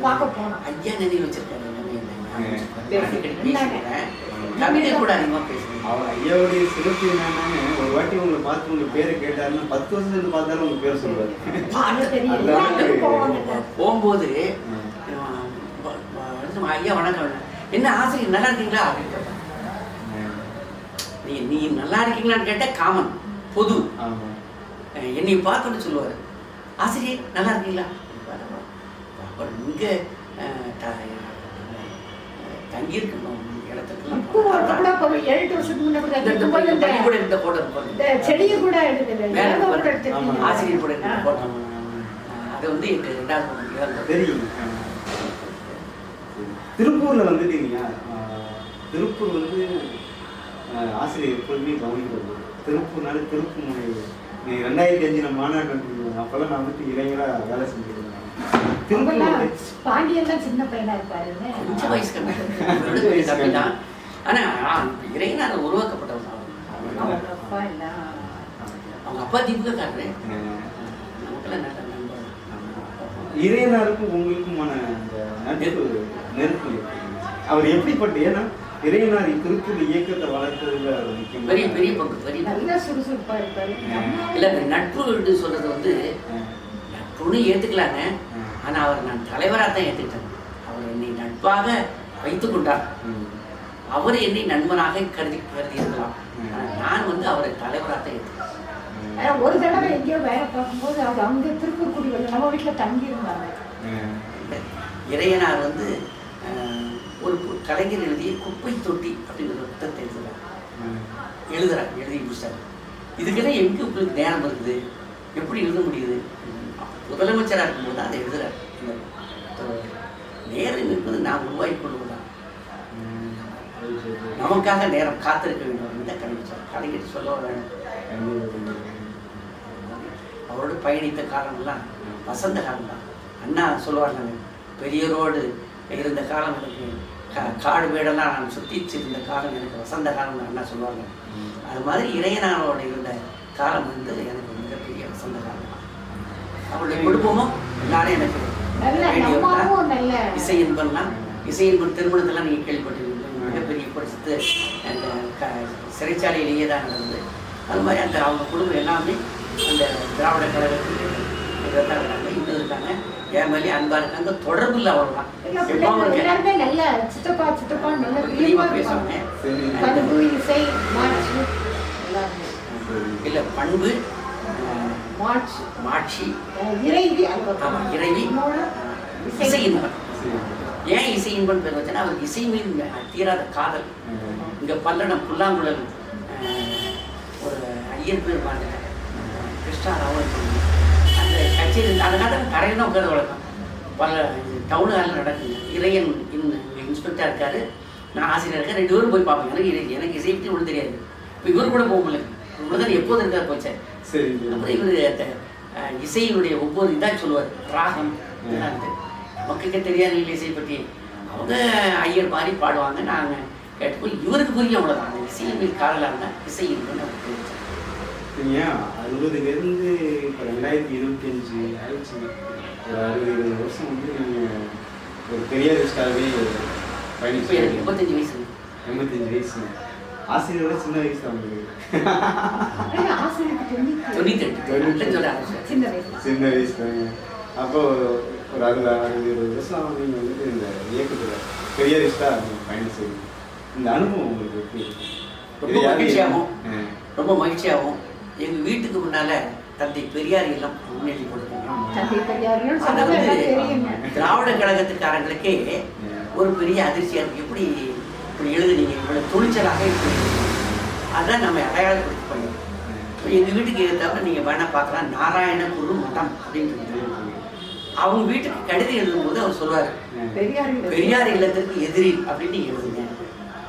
பார்க்க போனோம். ஐயா நினைவு வச்சிருக்காங்க. கவிதை கூட அதிகமா பேசுறேன். அவர் ஐயாவுடைய சிறப்பு என்னன்னு ஒரு வாட்டி உங்களை பார்த்து உங்க பேரை கேட்டாருன்னா 10 வருஷத்துக்கு பார்த்தாலும் உங்க பேரை சொல்லுவாரு. போகும்போது ஐயா வணக்கம், என்ன ஆசிரியர் நல்லா இருக்கீங்களா அப்படின்னு கேட்டாங்க. நீ நல்லா இருக்கீங்களான்னு கேட்டா காமன் பொது. என்னை பார்த்தோன்னு சொல்லுவாரு, ஆசிரியர் நல்லா இருக்கீங்களா? அப்புறம் இங்க தங்கியிருக்கணும் செடியை கூட ஆசிரியர் கூட அது வந்து எங்க 2வது தெரியும். திருப்பூர்ல வந்துட்டீங்க. திருப்பூர் வந்து ஆசிரியர் எப்பொழுதுமே கவனிக்கிறது. திருப்பூர்னால திருப்பூர் முனை 2005 நம்ம மாநாடு அப்பெல்லாம் நான் வந்துட்டு இளைஞரா வேலை செஞ்சிருந்தேன். பாண்டியன் தான் சின்ன பையனா இருப்பாரு, கொஞ்சம் வயசு தான். ஆனா இளைஞர் உருவாக்கப்பட்டவர். அவங்க அப்பா திமுக காரரு. நமக்கெல்லாம் நல்ல நண்பர். இறையனாருக்கும் உங்களுக்குமான நெருப்பு அவர் எப்படிப்பட்ட, ஏன்னா இறையனார் திருப்பூர் இயக்கத்தை வளர்த்ததுல பெரிய பெரிய பங்கு, பெரிய சுறுசுறுப்பா இருப்பாரு. இல்ல நட்பு சொல்றது வந்து நட்புன்னு ஏத்துக்கலாங்க. ஆனா அவர் நான் தலைவராக தான் ஏத்துக்கிட்டேன். அவர் என்னை நட்பாக வைத்துக் கொண்டார். அவர் என்னை நண்பனாக கருதி இருக்கலாம். நான் வந்து அவரை தலைவராக தான் ஏற்றுக்கேன். ஒரு தடவை எங்கேயோ வேலை பார்க்கும்போது அவர் அங்கே திருப்பூர் குடி நம்ம வீட்டில் தங்கி இருந்தாங்க. இறையனார் வந்து ஒரு கலைஞர் எழுதிய குப்பை தொட்டி அப்படிங்கிற புத்தகத்தை எழுதுறார். எழுதி முடிச்சார். இதுக்கெல்லாம் எங்கே உங்களுக்கு நேரம் இருக்குது, எப்படி எழுத முடியுது? முதலமைச்சராக இருக்கும்போது தான் அதை எழுதுறார். நேரம் என்பது நான் உருவாக்கி கொள்வதுதான். நமக்காக நேரம் காத்திருக்க வேண்டும் என்று கண்டுபிடிச்சார். கலைஞர் சொல்ல வேணும். அவரோடு பயணித்த காலம்லாம் வசந்த காலம் தான். அண்ணா சொல்லுவாங்க, பெரியரோடு இருந்த காலம் எனக்கு காடு வீடெல்லாம் நான் சுற்றிச்சு இருந்த காலம் எனக்கு வசந்த காலம் அண்ணா சொல்லுவாங்க. அது மாதிரி இறையனாரோடு இருந்த காலம் வந்து எனக்கு மிகப்பெரிய வசந்த காலம். அவருடைய குடும்பமும் எல்லாரும் எனக்கு இசை என்பெல்லாம் இசை என்பன் திருமணத்தெல்லாம் நீங்கள் கேள்விப்பட்டிருக்கீங்க. மிகப்பெரிய படிச்சுட்டு அந்த சிறைச்சாலையிலேயே தான் நடந்தது. அது மாதிரி அந்த அவங்க குடும்பம் எல்லாமே அந்த திராவிட கழகத்துக்கு இதான் இருக்காங்க, இன்னும் இருக்காங்க. என் மேலே அன்பா இருக்காங்க. தொடர்பு இல்லை அவ்வளோதான். எப்பவும் இருக்கேன். எல்லாருமே நல்ல சித்தப்பா சித்தப்பா நல்ல பிரியமா பேசுவாங்க. பண்பு இசை மாட்சி எல்லாருமே இல்லை பண்பு மாட்சி மாட்சி இறைவி ஆமாம் இறைவி இசை இன்பன். ஏன் இசை இன்பன் பேர் வச்சேன்னா அவருக்கு இசை மீது தீராத காதல். இங்கே பல்லடம் புல்லாங்குழல் ஒரு ஐயர் பேர் பார்த்துட்டேன், கிருஷ்ணா ராவல். அந்த கச்சேரி அதனால கரையில் தான் உட்கார வழக்கம். பல டவுன் ஹாலில் நடக்குங்க. இறையன் இன்ஸ்பெக்டராக இருக்காரு, நான் ஆசிரியர் இருக்கேன். 2 பேரும் போய் பார்ப்பேன். எனக்கு இசை பற்றி ஒன்றும் தெரியாது. இப்போ இவர் கூட போக முடியல. இவ்வளோதான் எப்போது இருக்கார் போச்சேன். அப்புறம் இவர் இசையினுடைய ஒவ்வொரு இதாக சொல்லுவார், ராகம் மக்களுக்கே தெரியாது இல்லை இசை பற்றி. அவங்க ஐயர் மாதிரி பாடுவாங்க, நாங்கள் கேட்டுப்போய் இவருக்கு புரியும் அவ்வளோதான். அந்த இசையின் மீது காதலாக இருந்தால் இசை இருக்குன்னு அவர் தெரிவிச்சார். ஏன் 60லேருந்து இப்போ 2025 ஆயிடுச்சு. ஒரு 60-70 வருஷம் வந்து நீங்கள் ஒரு பெரியாரிஸ்டாகவே இப்போ எனக்கு 85 வயசு. 85 வயசு. ஆசிரியரோட சின்ன வயசு தான் உங்களுக்கு. ஆசிரியருக்கு 98 சின்ன வயசு தாங்க. அப்போ ஒரு 60-70 வருஷம் நீங்கள் வந்துட்டு இந்த இயக்கத்தில் பெரியாரிஸ்டாக நீங்கள் பயணம் செய்வீங்க. இந்த அனுபவம் உங்களுக்கு எப்படி ரொம்ப மகிழ்ச்சியாகும். ரொம்ப மகிழ்ச்சியாகும். எங்கள் வீட்டுக்கு முன்னால் தந்தை பெரியார் இல்லம் முன்னேறி கொடுக்கணும். அதை வந்து திராவிட கழகத்துக்காரங்களுக்கே ஒரு பெரிய அதிர்ச்சியாக இருக்குது. எப்படி இப்படி எழுதுனீங்க, இவ்வளோ துணிச்சலாக இப்படி, அதான் நம்ம அடையாளப்படுத்தி பண்ணோம். எங்கள் வீட்டுக்கு தவிர நீங்கள் வேணால் பார்க்கலாம், நாராயண குரு மட்டம் அப்படின்னு அவங்க வீட்டுக்கு கடிதம் எழுதும்போது அவர் சொல்லுவார், பெரியார் இல்லத்திற்கு எதிரில் அப்படின்னு எழுதுங்க,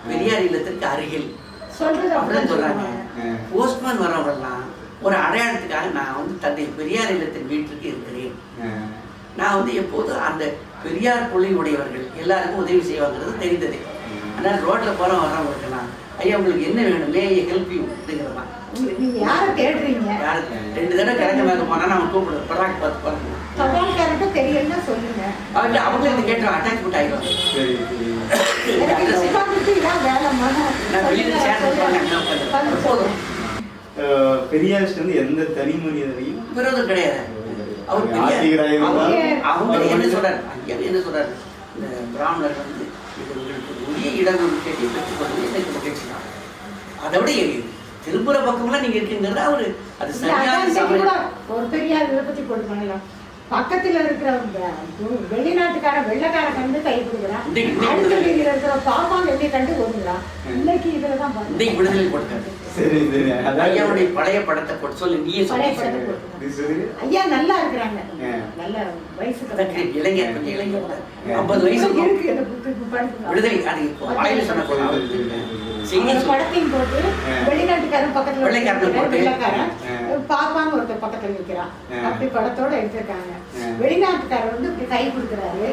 பெரியார் இல்லத்திற்கு அருகில் அப்படின்னு சொல்றாங்க. போஸ்ட்மேன் வரவங்கலாம் ஒரு அடையாளத்துக்காக நான் வந்து தந்தை பெரியார் இல்லத்தின் வீட்டுக்கு இருக்கிறேன். நான் வந்து எப்போதும் அந்த பெரியார் கொள்கை உடையவர்கள் எல்லாருக்கும் உதவி செய்வாங்கிறது தெரிந்தது. ஆனால் ரோட்ல போறோம் வர்றவங்க இருக்கலாம், ஐயா உங்களுக்கு என்ன வேணுமே ஹெல்ப் யூ அப்படிங்கிறதான். யாரை தேடுறீங்க? 2 தடவை கிழக்க மேலே போனா நம்ம கூப்பிடுவோம், பராக் பார்த்து பாருங்க, தபால்காரர்கிட்ட தெரியலன்னா சொல்லுங்க. அவங்க இருந்து கேட்டுருவாங்க, அட்டாச்மெண்ட் ஆகிடுவாங்க. நான் வெளியில சேர்ந்து போதும். பெரியாரிஸ்ட் வந்து எந்த தனி மனிதரையும் விரோதம் கிடையாது. அவர் அவங்க என்ன சொல்றாரு, ஐயா என்ன சொல்றாரு, இந்த பிராமணர் வந்து இது உங்களுக்கு உரிய இடம் கேட்டு பெற்றுக்கொள்வது எனக்கு மகிழ்ச்சி தான். அதை விட திருப்புற பக்கம்லாம் நீங்க இருக்கீங்கிறது அவரு அது சரியான ஒரு பெரியார் இதை பத்தி போட்டு பண்ணலாம். பக்கத்துல இருக்கிற வெளிநாட்டுக்கார வெள்ளக்கார கண்டு கை கொடுக்குறான், அடுத்த வீதியில இருக்கிற பாப்பான் வெளியே கண்டு ஒதுங்குறான். இன்னைக்கு இதுலதான் இன்னைக்கு விடுதலை போட்டாரு. ஐயாவுடைய பழைய படத்தை போட்டு சொல்லு, நீயே சொல்லு. ஐயா நல்லா இருக்கிறாங்க, நல்ல வயசுக்கு இளைஞர், கொஞ்சம் இளைஞர் 50 வயசு விடுதலை. அது வாயில சொன்ன படத்தையும் போட்டு வெளிநாட்டுக்காரன் பக்கத்துல வெள்ளக்காரன் பாப்பான்னு ஒருத்தர் பக்கத்துல நிற்கிறான், அப்படி படத்தோட எடுத்திருக்காங்க. வெளிநாட்டுக்காரர் வந்து இப்படி கை கொடுக்குறாரு,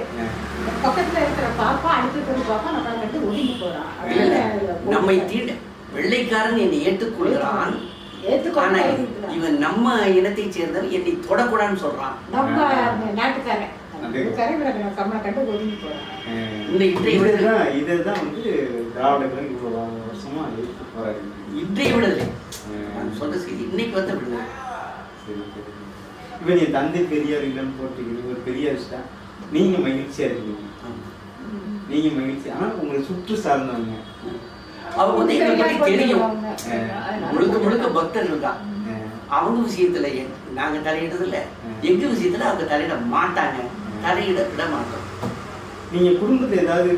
பக்கத்துல இருக்கிற பாப்பா அடுத்த பாப்பா நம்ம கண்டு ஒதுங்கி போறான். நம்மை தீண்ட வெள்ளைக்காரன் என்னை ஏற்றுக்கொள்கிறான், இவன் நம்ம இனத்தை சேர்ந்தவன் என்னை தொடக்கூடாதுன்னு சொல்றான். நம்ம நாட்டுக்காரன் கம்மனை கண்டு ஒதுங்கி போறான். இதுதான் வந்து திராவிடர்கள் இவ்வளவு வருஷமா எடுத்து போறாரு. இன்றைய விடுதலை நான் சொல்ற செய்தி இன்னைக்கு வந்து விடுதலை. இப்ப நீ தந்தை பெரியார் இல்லைன்னு போட்டுக்கிறீங்க, ஒரு பெரியாரிஸ்டா நீங்க மகிழ்ச்சியா இருக்கீங்க, நீங்க மகிழ்ச்சி. ஆனா உங்களை சுற்று சார்ந்தவங்க அவங்க வந்து எங்களை பற்றி தெரியும், முழுக்க முழுக்க பக்தர்கள் தான். அவங்க விஷயத்துல நாங்க தலையிடுறதில்ல, எங்க விஷயத்துல அவங்க தலையிட மாட்டாங்க, தலையிட விட மாட்டோம். நீங்க குடும்பத்துல ஏதாவது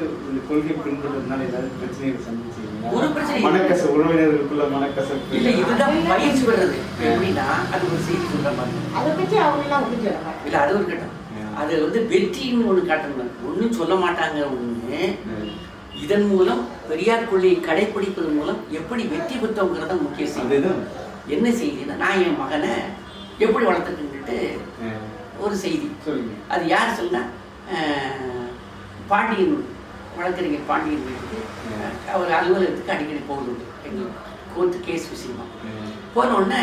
கொள்கை பின்பற்றதுனால ஏதாவது பிரச்சனைகள் சந்திச்சீங்களா? ஒரு பிரச்சனை, மனக்கச உறவினர்களுக்குள்ள மனக்கசப்பு இல்ல. இதுதான் பயிற்சி பெறுறது. எப்படின்னா அது ஒரு செய்தி சொல்ற மாதிரி, அதை பற்றி அவங்க எல்லாம் இல்ல அது ஒரு கட்டம். அது வந்து வெற்றின்னு ஒண்ணு காட்டணும், ஒன்னும் சொல்ல மாட்டாங்க. ஒண்ணு இதன் மூலம் பெரியார் கொள்கையை கடைபிடிப்பதன் மூலம் எப்படி வெற்றி பெற்றவங்கிறத முக்கிய செய்தி. என்ன செய்தின்னா, நான் என் மகனை எப்படி வளர்த்துக்கிட்டு ஒரு செய்தி. அது யார் சொல்லுனா, பாண்டியன் வழக்கறிஞர் பாண்டியன் வீட்டுக்கு அவர் அலுவலகத்துக்கு அடிக்கடி போகுது, எங்கள் கோர்ட்டு கேஸ் விஷயமா. போன உடனே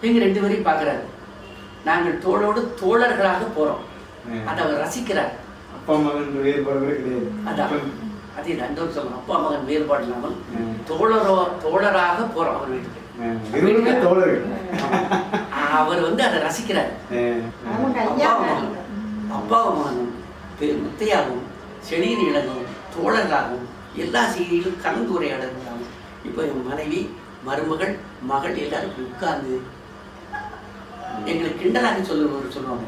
எங்கள் 2 பேரையும் பார்க்குறாரு. நாங்கள் தோளோடு தோழர்களாக போகிறோம், அதை அவர் ரசிக்கிறார். அப்பா மகன் வேறுபாடு கிடையாது. அதான் அதே 2 சொல்லணும், அப்பா மகன் வேறுபாடு இல்லாமல் தோழராக போகிறோம் அவர் வீட்டுக்கு. இருவருமே தோழர்கள். அவர் வந்து அதை ரசிக்கிறார். அவங்க ஐயா அப்பாவும் மகனும் முத்தையாகவும் செடியின் இளங்கும் தோழர்களாகவும் எல்லா செய்தியிலும் கலந்துரையாடலாகும். இப்போ என் மனைவி மருமகள் மகள் எல்லாரும் உட்கார்ந்து எங்களுக்கு கிண்டலாக சொல்லுவாங்க.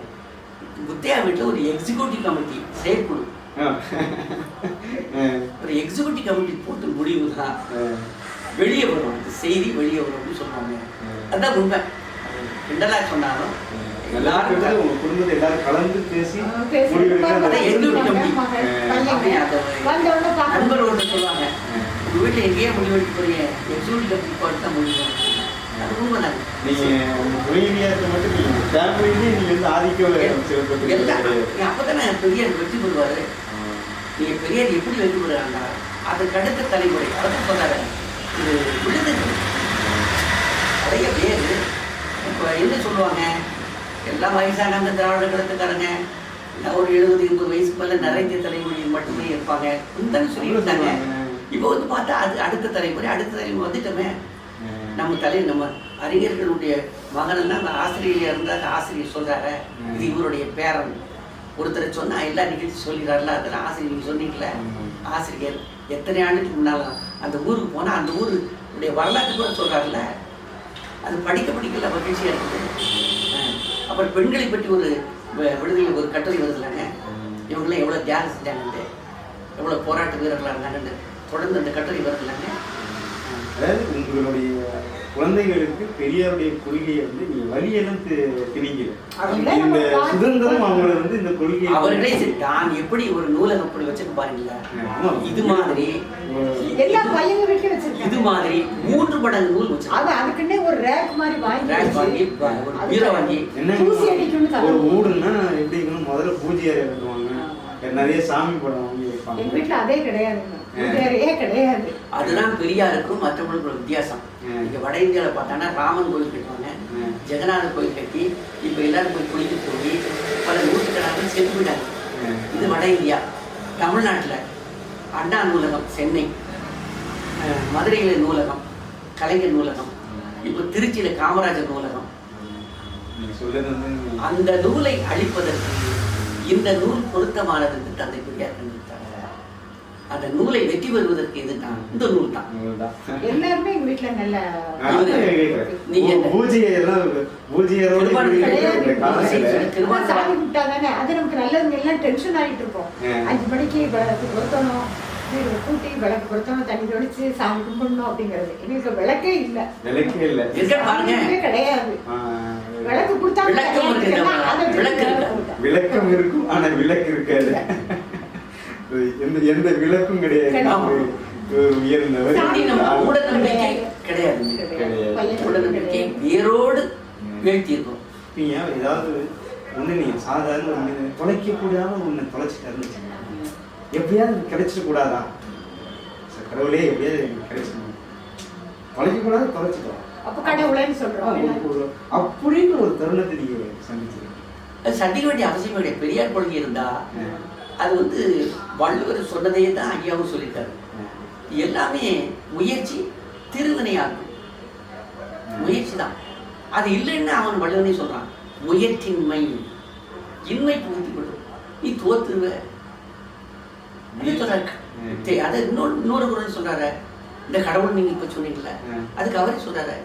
முத்தையா வீட்டில் ஒரு எக்ஸிக்யூட்டிவ் கமிட்டி செயற்குழு, ஒரு எக்ஸிக்யூட்டிவ் கமிட்டி போட்டு முடிவு தான் வெளியே வரும், அந்த செய்தி வெளியே வரும்னு சொல்லுவாங்க. அதுதான் உண்மை. கிண்டலா சொன்னாலும் எல்லாரும் உங்க குடும்பத்தை எல்லாரும் கலந்து பேசி நண்பர்கள் சொல்லுவாங்க, உங்க வீட்டில் எங்கேயே முடிவெடுக்க போறீங்க, எக்ஸிக்யூட்டிவ் கமிட்டி போட்டு தான் முடிவு. அது உண்மை தாங்க. நீங்க உங்க துணைவியாருக்கு மட்டும் நீங்க ஃபேமிலியிலேயே நீங்க வந்து ஆதிக்கம் அப்பதானே பெரியார் வெற்றி பெறுவாரு. நீங்க பெரியார் எப்படி வெற்றி பெறுறாங்க, அதுக்கு அடுத்த தலைமுறை அதான் சொல்றாரு. இது விழுதுங்க நிறைய பேர் இப்போ என்ன சொல்லுவாங்க, எல்லாம் வயசானவங்க திராவிட கழகத்துக்காரங்க எல்லாம் ஒரு 70-80 வயசுக்கு மேலே நிறைய தலைமுறையில் மட்டுமே இருப்பாங்க இந்த சொல்லியிருந்தாங்க. இப்போ வந்து பார்த்தா அது அடுத்த தலைமுறை வந்துட்டோமே. நம்ம அறிஞர்களுடைய மகன் தான் ஆசிரியர் இருந்தால் ஆசிரியர் சொல்றாரு, இது இவருடைய பேரன். ஒருத்தரை சொன்னா எல்லா நிகழ்ச்சி சொல்லிடுறாருல, அதெல்லாம் ஆசிரியர் சொன்னீங்கல்ல. ஆசிரியர் எத்தனை ஆண்டுக்கு முன்னாலும் அந்த ஊருக்கு போனால் அந்த ஊருடைய வரலாற்று கூட சொல்றாருல, அது படிக்கல மகிழ்ச்சியா இருக்குது. அப்புறம் பெண்களை பற்றி ஒரு விடுதலை ஒரு கட்டுரை வருதுலாங்க, இவங்களாம் எவ்வளோ தியாகம் செஞ்சாங்கன்ட்டு, எவ்வளோ போராட்ட வீரர்களாக இருந்தாங்கன்னு தொடர்ந்து அந்த கட்டுரை வருதுலாங்க. அதாவது உங்களுடைய குழந்தைகளுக்கு பெரியாருடைய கொள்கையை வந்து நீங்க வழியெல்லாம் திணிக்கல. இந்த சுதந்திரம் அவங்களை வந்து இந்த கொள்கை அவர்களே நான் எப்படி ஒரு நூலகம் அப்படி வச்சுக்க பாருங்களா, இது மாதிரி இது மாதிரி 3 மடங்கு நூல் வச்சிருக்காங்க. அதுக்குன்னே ஒரு ரேக் மாதிரி வாங்கி ஒரு பீரோ வாங்கி ஒரு ஊடுன்னா எப்படின்னா முதல்ல பூஜை அறை கட்டுவாங்க, நிறைய சாமி படம் வாங்கி வைப்பாங்க. எங்க வீட்டுல அதே கிடையாதுங்க, கிடையாது. அதுதான் பெரியாருக்கும் மற்றவங்களுக்கும் வித்தியாசம். இங்க வட இந்தியாவில பார்த்தாங்கன்னா ராமன் கோயில் கட்டுவாங்க, ஜெகநாதர் கோயில் கட்டி இப்ப எல்லாரும் போய் குளிக்க போய் பல நூற்றுக்கணக்கான செத்து விட்டாங்க. இது வட இந்தியா. தமிழ்நாட்டுல அண்ணா நூலகம் சென்னை, மதுரையில நூலகம் கலைஞர் நூலகம், இப்போ திருச்சியில காமராஜர் நூலகம். அந்த நூலை அழிப்பதற்கு இந்த நூல் பொருத்தமானது என்று தந்தை பெரியார் கண்டுபிடித்தாங்க. அந்த நூலை வெற்றி பெறுவதற்கு இதுதான் இந்த நூல் தான். எல்லாருமே எங்க வீட்டுல நல்ல சாமி கும்பிட்டாதானே அது நமக்கு நல்லது. எல்லாம் டென்ஷன் ஆகிட்டு இருப்போம். 5 மணிக்கு விளக்கு பொருத்தணும், வீடு கூட்டி விளக்கு பொருத்தணும், தண்ணி தொடிச்சு சாமி கும்பிடணும் அப்படிங்கிறது. எங்களுக்கு விளக்கே இல்லை, கிடையாது. விளக்கு கொடுத்தா விளக்கம் இருக்கும், ஆனா விளக்கு இருக்காது. எந்த விளக்கும் கிடையாது. வேரோடு வீழ்த்திருக்கோம். ஏதாவது ஒண்ணு நீங்க சாதாரண தொலைக்க கூடாத ஒண்ணு தொலைச்சிட்டாருன்னு எப்படியாவது கிடைச்சிட கூடாதா, கடவுளே எப்படியாவது கிடைச்சிடணும், தொலைக்க கூடாது தொலைச்சிட்டோம் அப்படின்னு ஒரு தருணத்தை நீங்க சந்திச்சிருக்கீங்க. சந்திக்க வேண்டிய அவசியம் கிடையாது. பெரியார் கொள்கை இருந்தா அது வந்து வள்ளுவர் சொன்னதையே தான் ஐயாவும் சொல்லியிருக்காரு. எல்லாமே முயற்சி திருவினையாகும், முயற்சி தான். அது இல்லைன்னு அவன் வள்ளுவனே சொல்றான், முயற்சியின்மை இன்மை புகுத்தி கொள்ளும், நீ தோத்துருவ சொல்றாரு. அதை இன்னொரு குரல் சொல்றாரு, இந்த கடவுள் நீங்க இப்ப சொன்னீங்கல்ல, அதுக்கு அவரே சொல்றாரு.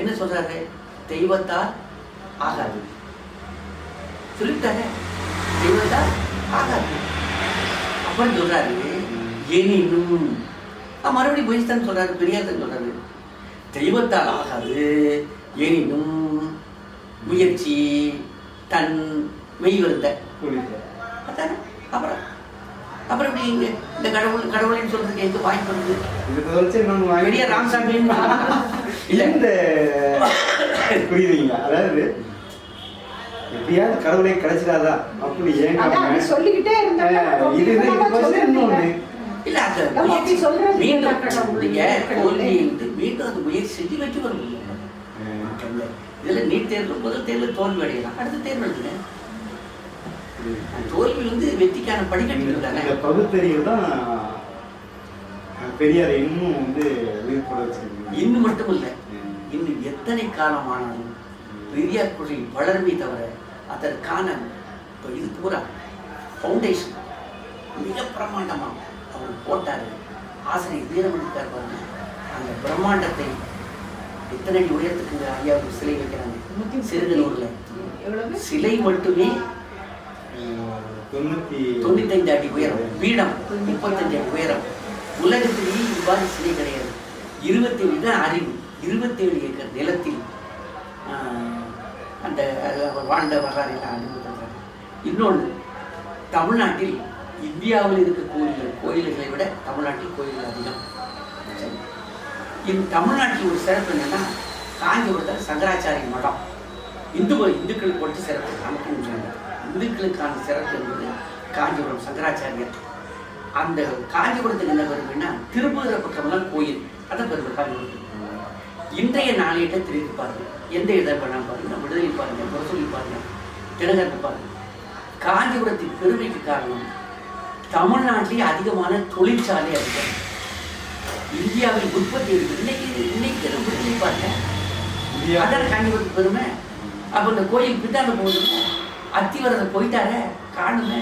என்ன சொல்றாரு, தெய்வத்தால் ஆகாது சொல்லிட்டாரு, தெய்வத்தால் ஆகாது அப்படின்னு சொல்றாரு. எனினும் மறுபடியும் போயிட்டான்னு சொல்றாரு, பெரியார் சொல்றாரு, தெய்வத்தால் ஆகாது எனினும் முயற்சி தன் மெய் வருத்த. அப்புறம் அப்புறம் இப்படி இந்த கடவுளின்னு சொல்றதுக்கு எங்க வாய்ப்பு வருது? பெரிய ராமசாமி இல்ல இந்த புரியுதுங்களா? அதாவது எப்படியாவது கடவுளை கிடைச்சிடாதா அப்படி ஏன் சொல்லிக்கிட்டே இருந்தாங்க. இல்ல அந்த மீண்டும் மீண்டும் அந்த முயற்சி செஞ்சு வெற்றி வர முடியும். இதுல நீட் தேர்வு முதல் தேர்வு தோல்வி அடையலாம், அடுத்த தேர்வு எழுதுங்க. தோல்வி வந்து வெற்றிக்கான படிக்கட்டு தானே. பகுத்தறிவு தான் பெரியார் இன்னும் வந்து உயிர்ப்பட வச்சிருக்கு. இன்னும் மட்டும் இல்ல, இன்னும் எத்தனை காலமானாலும் பெரியார் கொள்கை வளருமே தவிர அதற்கான இப்போ இது பூரா ஃபவுண்டேஷன் மிக பிரம்மாண்டமாக அவர் போட்டார். ஆசிரியர் வீரமணிக்கார் பாருங்க, அந்த பிரம்மாண்டத்தை எத்தனை அடி உயரத்துக்கு ஐயாவுக்கு சிலை வைக்கிறாங்க சிறுகனூரில். சிலை மட்டுமே 95 அடி உயரம், பீடம் 35 அடி உயரம். உலகத்திலேயே இவ்வாறு சிலை கிடையாது. 27 தான் அறிவு. 27 ஏக்கர் நிலத்தில் அந்த வாழ்ந்த வரலாறு அனுபவப்படுறாங்க. இன்னொன்று, தமிழ்நாட்டில் இந்தியாவில் இருக்க கோயில்களை விட தமிழ்நாட்டில் கோயில்கள் அதிகம். இந்த தமிழ்நாட்டில் ஒரு சிறப்பு என்னன்னா, காஞ்சிபுரத்தில் சங்கராச்சாரிய மடம் இந்துக்களுக்கு மட்டும் சிறப்பு. நமக்கு இந்துக்களுக்கான சிறப்பு என்பது காஞ்சிபுரம் சங்கராச்சாரியர். அந்த காஞ்சிபுரத்துக்கு என்ன பெருமைன்னா, திரும்புகிற பக்கம்லாம் கோயில், அதான் பெருமை காஞ்சிபுரத்துக்கு. இன்றைய நாளேட்டை திருப்பி பாருங்க, எந்த இதை பண்ணால் பாருங்க, விடுதலை பாருங்க, முரசொலி பாருங்க, தினகரன் பாருங்க. காஞ்சிபுரத்தின் பெருமைக்கு காரணம் தமிழ்நாட்டிலே அதிகமான தொழிற்சாலை அதிகம். இந்தியாவில் உற்பத்தி இருக்கு. இன்னைக்கு விடுதலை பாருங்க, அதான் காஞ்சிபுரத்துக்கு பெருமை. அப்போ இந்த கோயில் பிட்டாங்க போகுது, அத்திவரதை போயிட்டாரே காணுமே.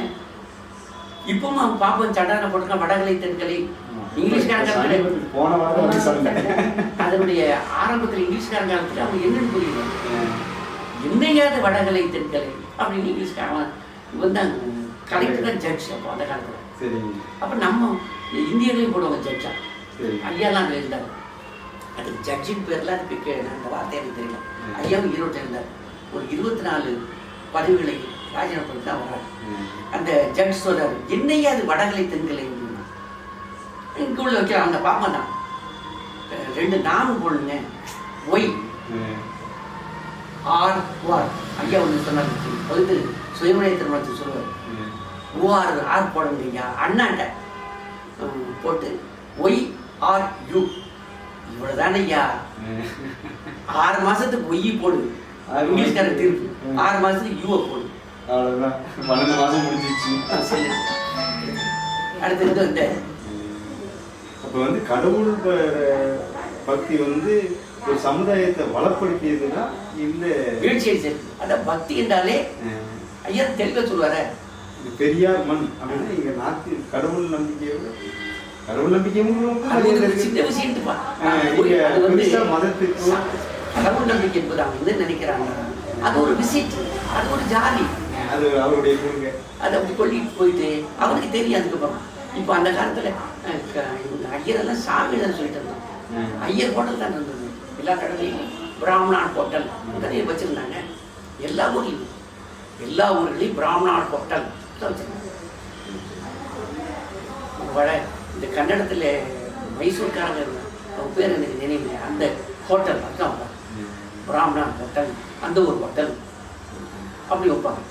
இப்பவும் அவன் பாப்பன் சடான போட்டுருக்கான், வடகலை தென்கலை இங்கிலீஷ்காரங்க. அதனுடைய ஆரம்பத்தில் இங்கிலீஷ்காரன் காலத்துக்கு அவங்க என்னன்னு புரியல, என்னையாவது வடகலை தென்கலை அப்படின்னு இங்கிலீஷ்காரன் இவன் தான் கலெக்டர் தான் ஜட்ஜ். அப்போ அந்த காலத்தில் அப்போ நம்ம இந்தியர்களையும் போடுவாங்க ஜட்ஜா. ஐயாலாம் அங்கே இருந்தார். அது ஜட்ஜின் பேர்ல அது அந்த வார்த்தை எனக்கு தெரியல. ஐயாவும் ஈரோட்டில் இருந்தார். ஒரு 24 பதவிகளை ராஜினாமா பண்ணி தான் வர்றாரு. அந்த ஜட்ஜ் சொல்றாரு, என்னையா அது வடகலை தென்கலை இங்க உள்ள வைக்கலாம். அந்த பாப்பா தான் 2 நாமம் போடுங்க, ஒய் ஆர் ஓஆர். ஐயா ஒன்று சொன்னார், பகுதி சுயமனித திருமணத்தை சொல்லுவார். ஓஆர் ஆர் போட முடியா அண்ணாண்ட போட்டு ஒய் ஆர் யூ. இவ்வளவுதானே ஐயா, 6 மாசத்துக்கு ஒய்யி போடு, இங்கிலீஷ்கார தீர்ப்பு. 6 மாசத்துக்கு யூவை போடு, அவ்வளவுதான். 12 மாசம் முடிஞ்சிச்சு. அடுத்தது வந்து அப்ப வந்து கடவுள் பக்தி வந்து ஒரு சமுதாயத்தை வளப்படுத்தியதுன்னா இல்ல வீழ்ச்சியை சேர்த்து. அதான் பக்தி என்றாலே ஐயா தெளிவா சொல்லுவார, பெரியார் மண் அப்படின்னா இங்க நாட்டு கடவுள் நம்பிக்கையோட கடவுள் நம்பிக்கையும் சின்ன விஷயம் மதத்துக்கு கடவுள் நம்பிக்கை என்பது அவங்க வந்து நினைக்கிறாங்க. அது ஒரு விசிட், அது ஒரு ஜாலி, அது அவருடைய கொள்கை. அதை அப்படி கொள்ளிட்டு போயிட்டு அவனுக்கு தெரியும். அதுக்கப்புறம் இப்போ அந்த காலத்துல ஐயரெல்லாம் சாமிதான் சொல்லிட்டு இருந்தோம். ஐயர் ஹோட்டல் தான் இருந்தது எல்லா கடலையும். பிராமணான் ஹோட்டல் நிறைய வச்சிருந்தாங்க. எல்லா ஊர்லையும் பிராமணான் ஹோட்டல் தான் வச்சிருந்தாங்க. இந்த கன்னடத்துல மைசூர்காரங்க இருந்தாங்க, அவங்க பேர் எனக்கு நினைவு. அந்த ஹோட்டல் அதுதான் பிராமணான் ஹோட்டல், அந்த ஒரு ஹோட்டல் அப்படி வைப்பாங்க.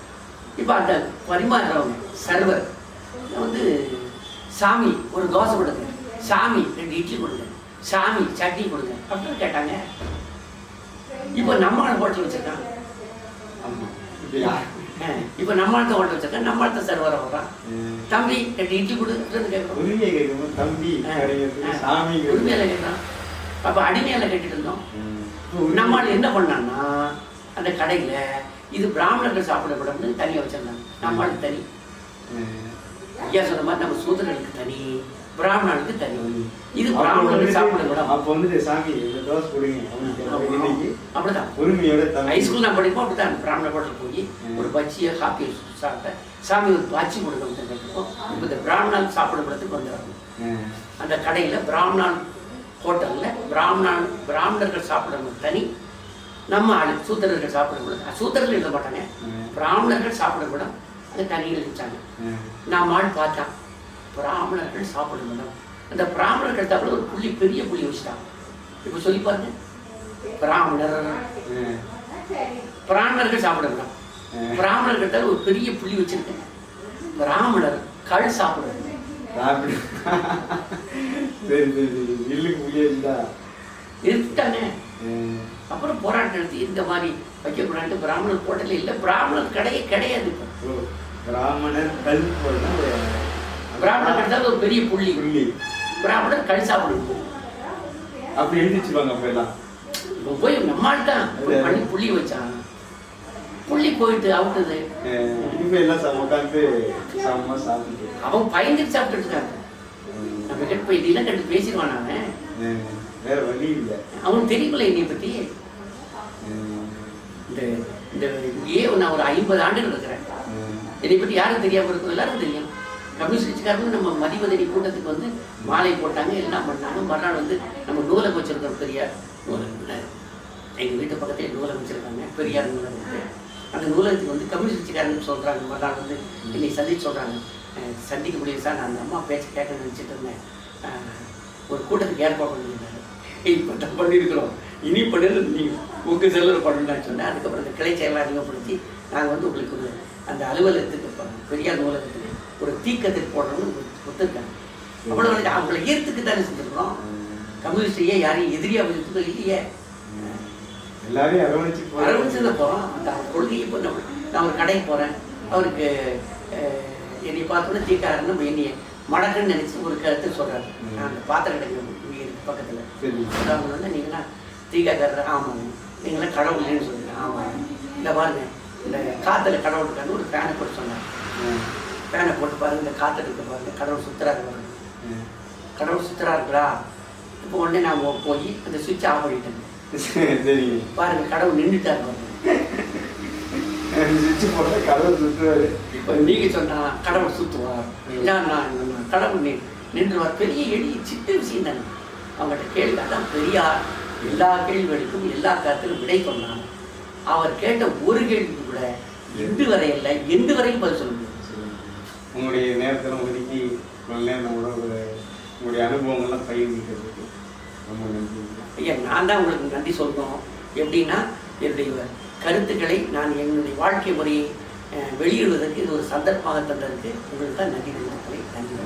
இப்போ அந்த பரிமாறுறவங்க சர்வர் வந்து, சாமி ஒரு தோசை கொடுங்க, சாமி 2 இட்லி கொடுங்க, சாமி சட்னி கொடுங்க அப்படின்னு கேட்டாங்க. இப்போ நம்மளோட ஹோட்டல் வச்சிருக்கான். இப்போ நம்மள்ட்ட ஹோட்டல் வச்சிருக்கேன், நம்மள்ட்ட சர்வரை வர்றான். தம்பி 2 இட்லி கொடுன்னு கேட்குறோம். உரிமையில கேட்குறான். அப்போ அடிமையில கேட்டுட்டு இருந்தோம். நம்மளால என்ன பண்ணான்னா, அந்த கடையில் இது பிராமணர்கள் சாப்பிடக்கூடாதுன்னு தனியாக வச்சிருந்தாங்க. நம்மளுக்கு தனி. ஐயா சொன்ன மாதிரி நம்ம சூதரர்களுக்கு தனி, பிராமணர்களுக்கு தனி. இது பிராமணர்கள் சாப்பிடக்கூடாது. அப்போ வந்து சாமி தோசை கொடுங்க அப்படிதான். உரிமையோட ஹைஸ்கூல் நான் படிப்போம் அப்படித்தான். பிராமண ஹோட்டல் போய் ஒரு பச்சியை காப்பி சாப்பிட்டேன். சாமி ஒரு பச்சி கொடுக்க. இப்போ இந்த பிராமணால் சாப்பிடக்கூடாதுக்கு வந்துடுறாங்க. அந்த கடையில் பிராமணால் ஹோட்டலில் பிராமணர்கள் சாப்பிடணும் தனி, நம்ம ஆளு சூத்திரர்கள் சாப்பிடக்கூடாது. சூத்திரர்கள் எழுத மாட்டாங்க, பிராமணர்கள் சாப்பிடக்கூடாது, அந்த தனியில் எழுதிச்சாங்க. நாம் ஆள் பார்த்தா பிராமணர்கள் சாப்பிடக்கூடாது. அந்த பிராமணர்கள் தவிர ஒரு புள்ளி, பெரிய புள்ளி வச்சுட்டாங்க. இப்போ சொல்லி பாருங்க, பிராமணர்கள் சாப்பிடக்கூடாது. பிராமணர்கள் தவிர ஒரு பெரிய புள்ளி வச்சிருக்கேன். பிராமணர் கள் சாப்பிடுறது இருந்துட்டாங்க. அப்புறம் போராட்டம் நடத்தி இந்த மாதிரி வைக்கக்கூடாது. பிராமணர் போட்டல இல்லை, பிராமணர் கடையே கிடையாது. பிராமணர் கல் பிராமணர் ஒரு பெரிய புள்ளி, பிராமணர் கள் சாப்பிடுவோம் அப்படி எழுதி வச்சுருவாங்க. அப்ப எல்லாம் போய் நம்மால் தான் பண்ணி புள்ளி வச்சான். புள்ளி போயிட்டு அவுட்டுது. இனிமே எல்லாம் உட்காந்து சாமா சாப்பிட்டு அவன் பயந்துட்டு சாப்பிட்டுட்டு இருக்காங்க. நம்ம கிட்ட போய் இதெல்லாம் கண்டு பேசிடுவான். அவன் வேற வழி இல்லை. அவனுக்கு தெரியுமில்ல என்னை பத்தி. இந்த இங்கேயே நான் ஒரு 50 ஆண்டுகள் இருக்கிறேன். என்னை பற்றி யாரும் தெரியாம இருக்கும், எல்லாரும் தெரியும். கம்யூனிஸ்ட் கட்சிக்காரங்க நம்ம மதிவதனி கூட்டத்துக்கு வந்து மாலை போட்டாங்க, எல்லாம் பண்ணாங்க. மறுநாள் வந்து நம்ம நூலகம் வச்சிருக்கோம், பெரியார் நூலகம். எங்கள் வீட்டு பக்கத்தில் நூலகம் வச்சிருக்காங்க, பெரியார் நூலகம். அந்த நூலகத்துக்கு வந்து கம்யூனிஸ்ட் கட்சிக்காரங்க சொல்கிறாங்க. மறுநாள் வந்து என்னை சந்திச்சு சொல்கிறாங்க, சந்திக்க முடியும் சார், நான் அந்த அம்மா பேச்சு கேட்க நினச்சிட்டு இருந்தேன், ஒரு கூட்டத்துக்கு ஏற்பாடு பண்ணியிருந்தாரு, இப்போ தான் பண்ணியிருக்கிறோம், இனி பண்ணது நீங்கள் உங்கள் செல்லில் பண்ணணும்னு சொன்னேன். அதுக்கப்புறம் இந்த கிளை செயலை அறிமுகப்படுத்தி நாங்கள் வந்து உங்களுக்கு ஒரு அந்த அலுவலகத்துக்கு பெரியார் நூலகத்துக்கு ஒரு தீக்கத்துக்கு போடணும்னு கொடுத்துருக்காங்க. அவ்வளோ அவங்களை ஈர்த்துக்கு தானே செஞ்சுருக்கிறோம். கம்யூனிஸ்டையே யாரையும் எதிரியாக வச்சுருக்கோம் இல்லையே, எல்லாரையும் அரவணைச்சு தான் போகிறோம். அந்த கொள்கையை இப்போ நான் ஒரு கடைக்கு போகிறேன், அவருக்கு என்னை பார்த்தோன்னே தீக்காரன்னு என்னைய மடக்குன்னு நினச்சி ஒரு கருத்து சொல்கிறாரு. நான் அந்த பாத்திர கடைக்கு பக்கத்தில் அவங்க வந்து நீங்களாம் தீக்காக்காரர், ஆமாங்க, நீங்களாம் கடவுள்னு சொல்லுங்க, ஆமாங்க, இந்த பாருங்க இந்த காற்றுல கடவுள் இருக்கான்னு ஒரு ஃபேனை போட்டு சொன்னாங்க. ஃபேனை போட்டு பாருங்க, இந்த காற்று இருக்க பாருங்க, கடவுள் சுத்தராக பாருங்க, கடவுள் சுத்தராக இருக்கிறா. இப்போ உடனே நான் போய் அந்த சுவிட்ச் ஆஃப் பண்ணிட்டேன். சரி பாருங்க கடவுள் நின்றுட்டாரு பாருங்க. சுவிட்ச் போட்டா கடவுள் சுற்றுவாரு. இப்போ நீங்க சொன்னா கடவுள் சுத்துவார், நான் கடவுள் நின்றுவார். பெரிய எளிய சின்ன விஷயம் தானே. அவங்ககிட்ட கேள்வி அதான் பெரியார் எல்லா கேள்விகளுக்கும் எல்லா கருத்திலும் விடை சொன்னார். அவர் கேட்ட ஒரு கேள்விக்கு கூட எண்டு வரை இல்லை, எண்டு வரையும் பதில் சொல்ல முடியும். உங்களுடைய நேரத்தில் ஒதுக்கி உங்களுடைய அனுபவங்கள்லாம் பகிர்ந்துக்கிறதுக்கு ரொம்ப நன்றி ஐயா. நான் தான் உங்களுக்கு நன்றி சொல்லணும். எப்படின்னா என்னுடைய கருத்துக்களை நான் என்னுடைய வாழ்க்கை முறையை வெளியிடுவதற்கு இது ஒரு சந்தர்ப்பமாக தந்ததற்கு உங்களுக்கு தான் நன்றி. நன்றி.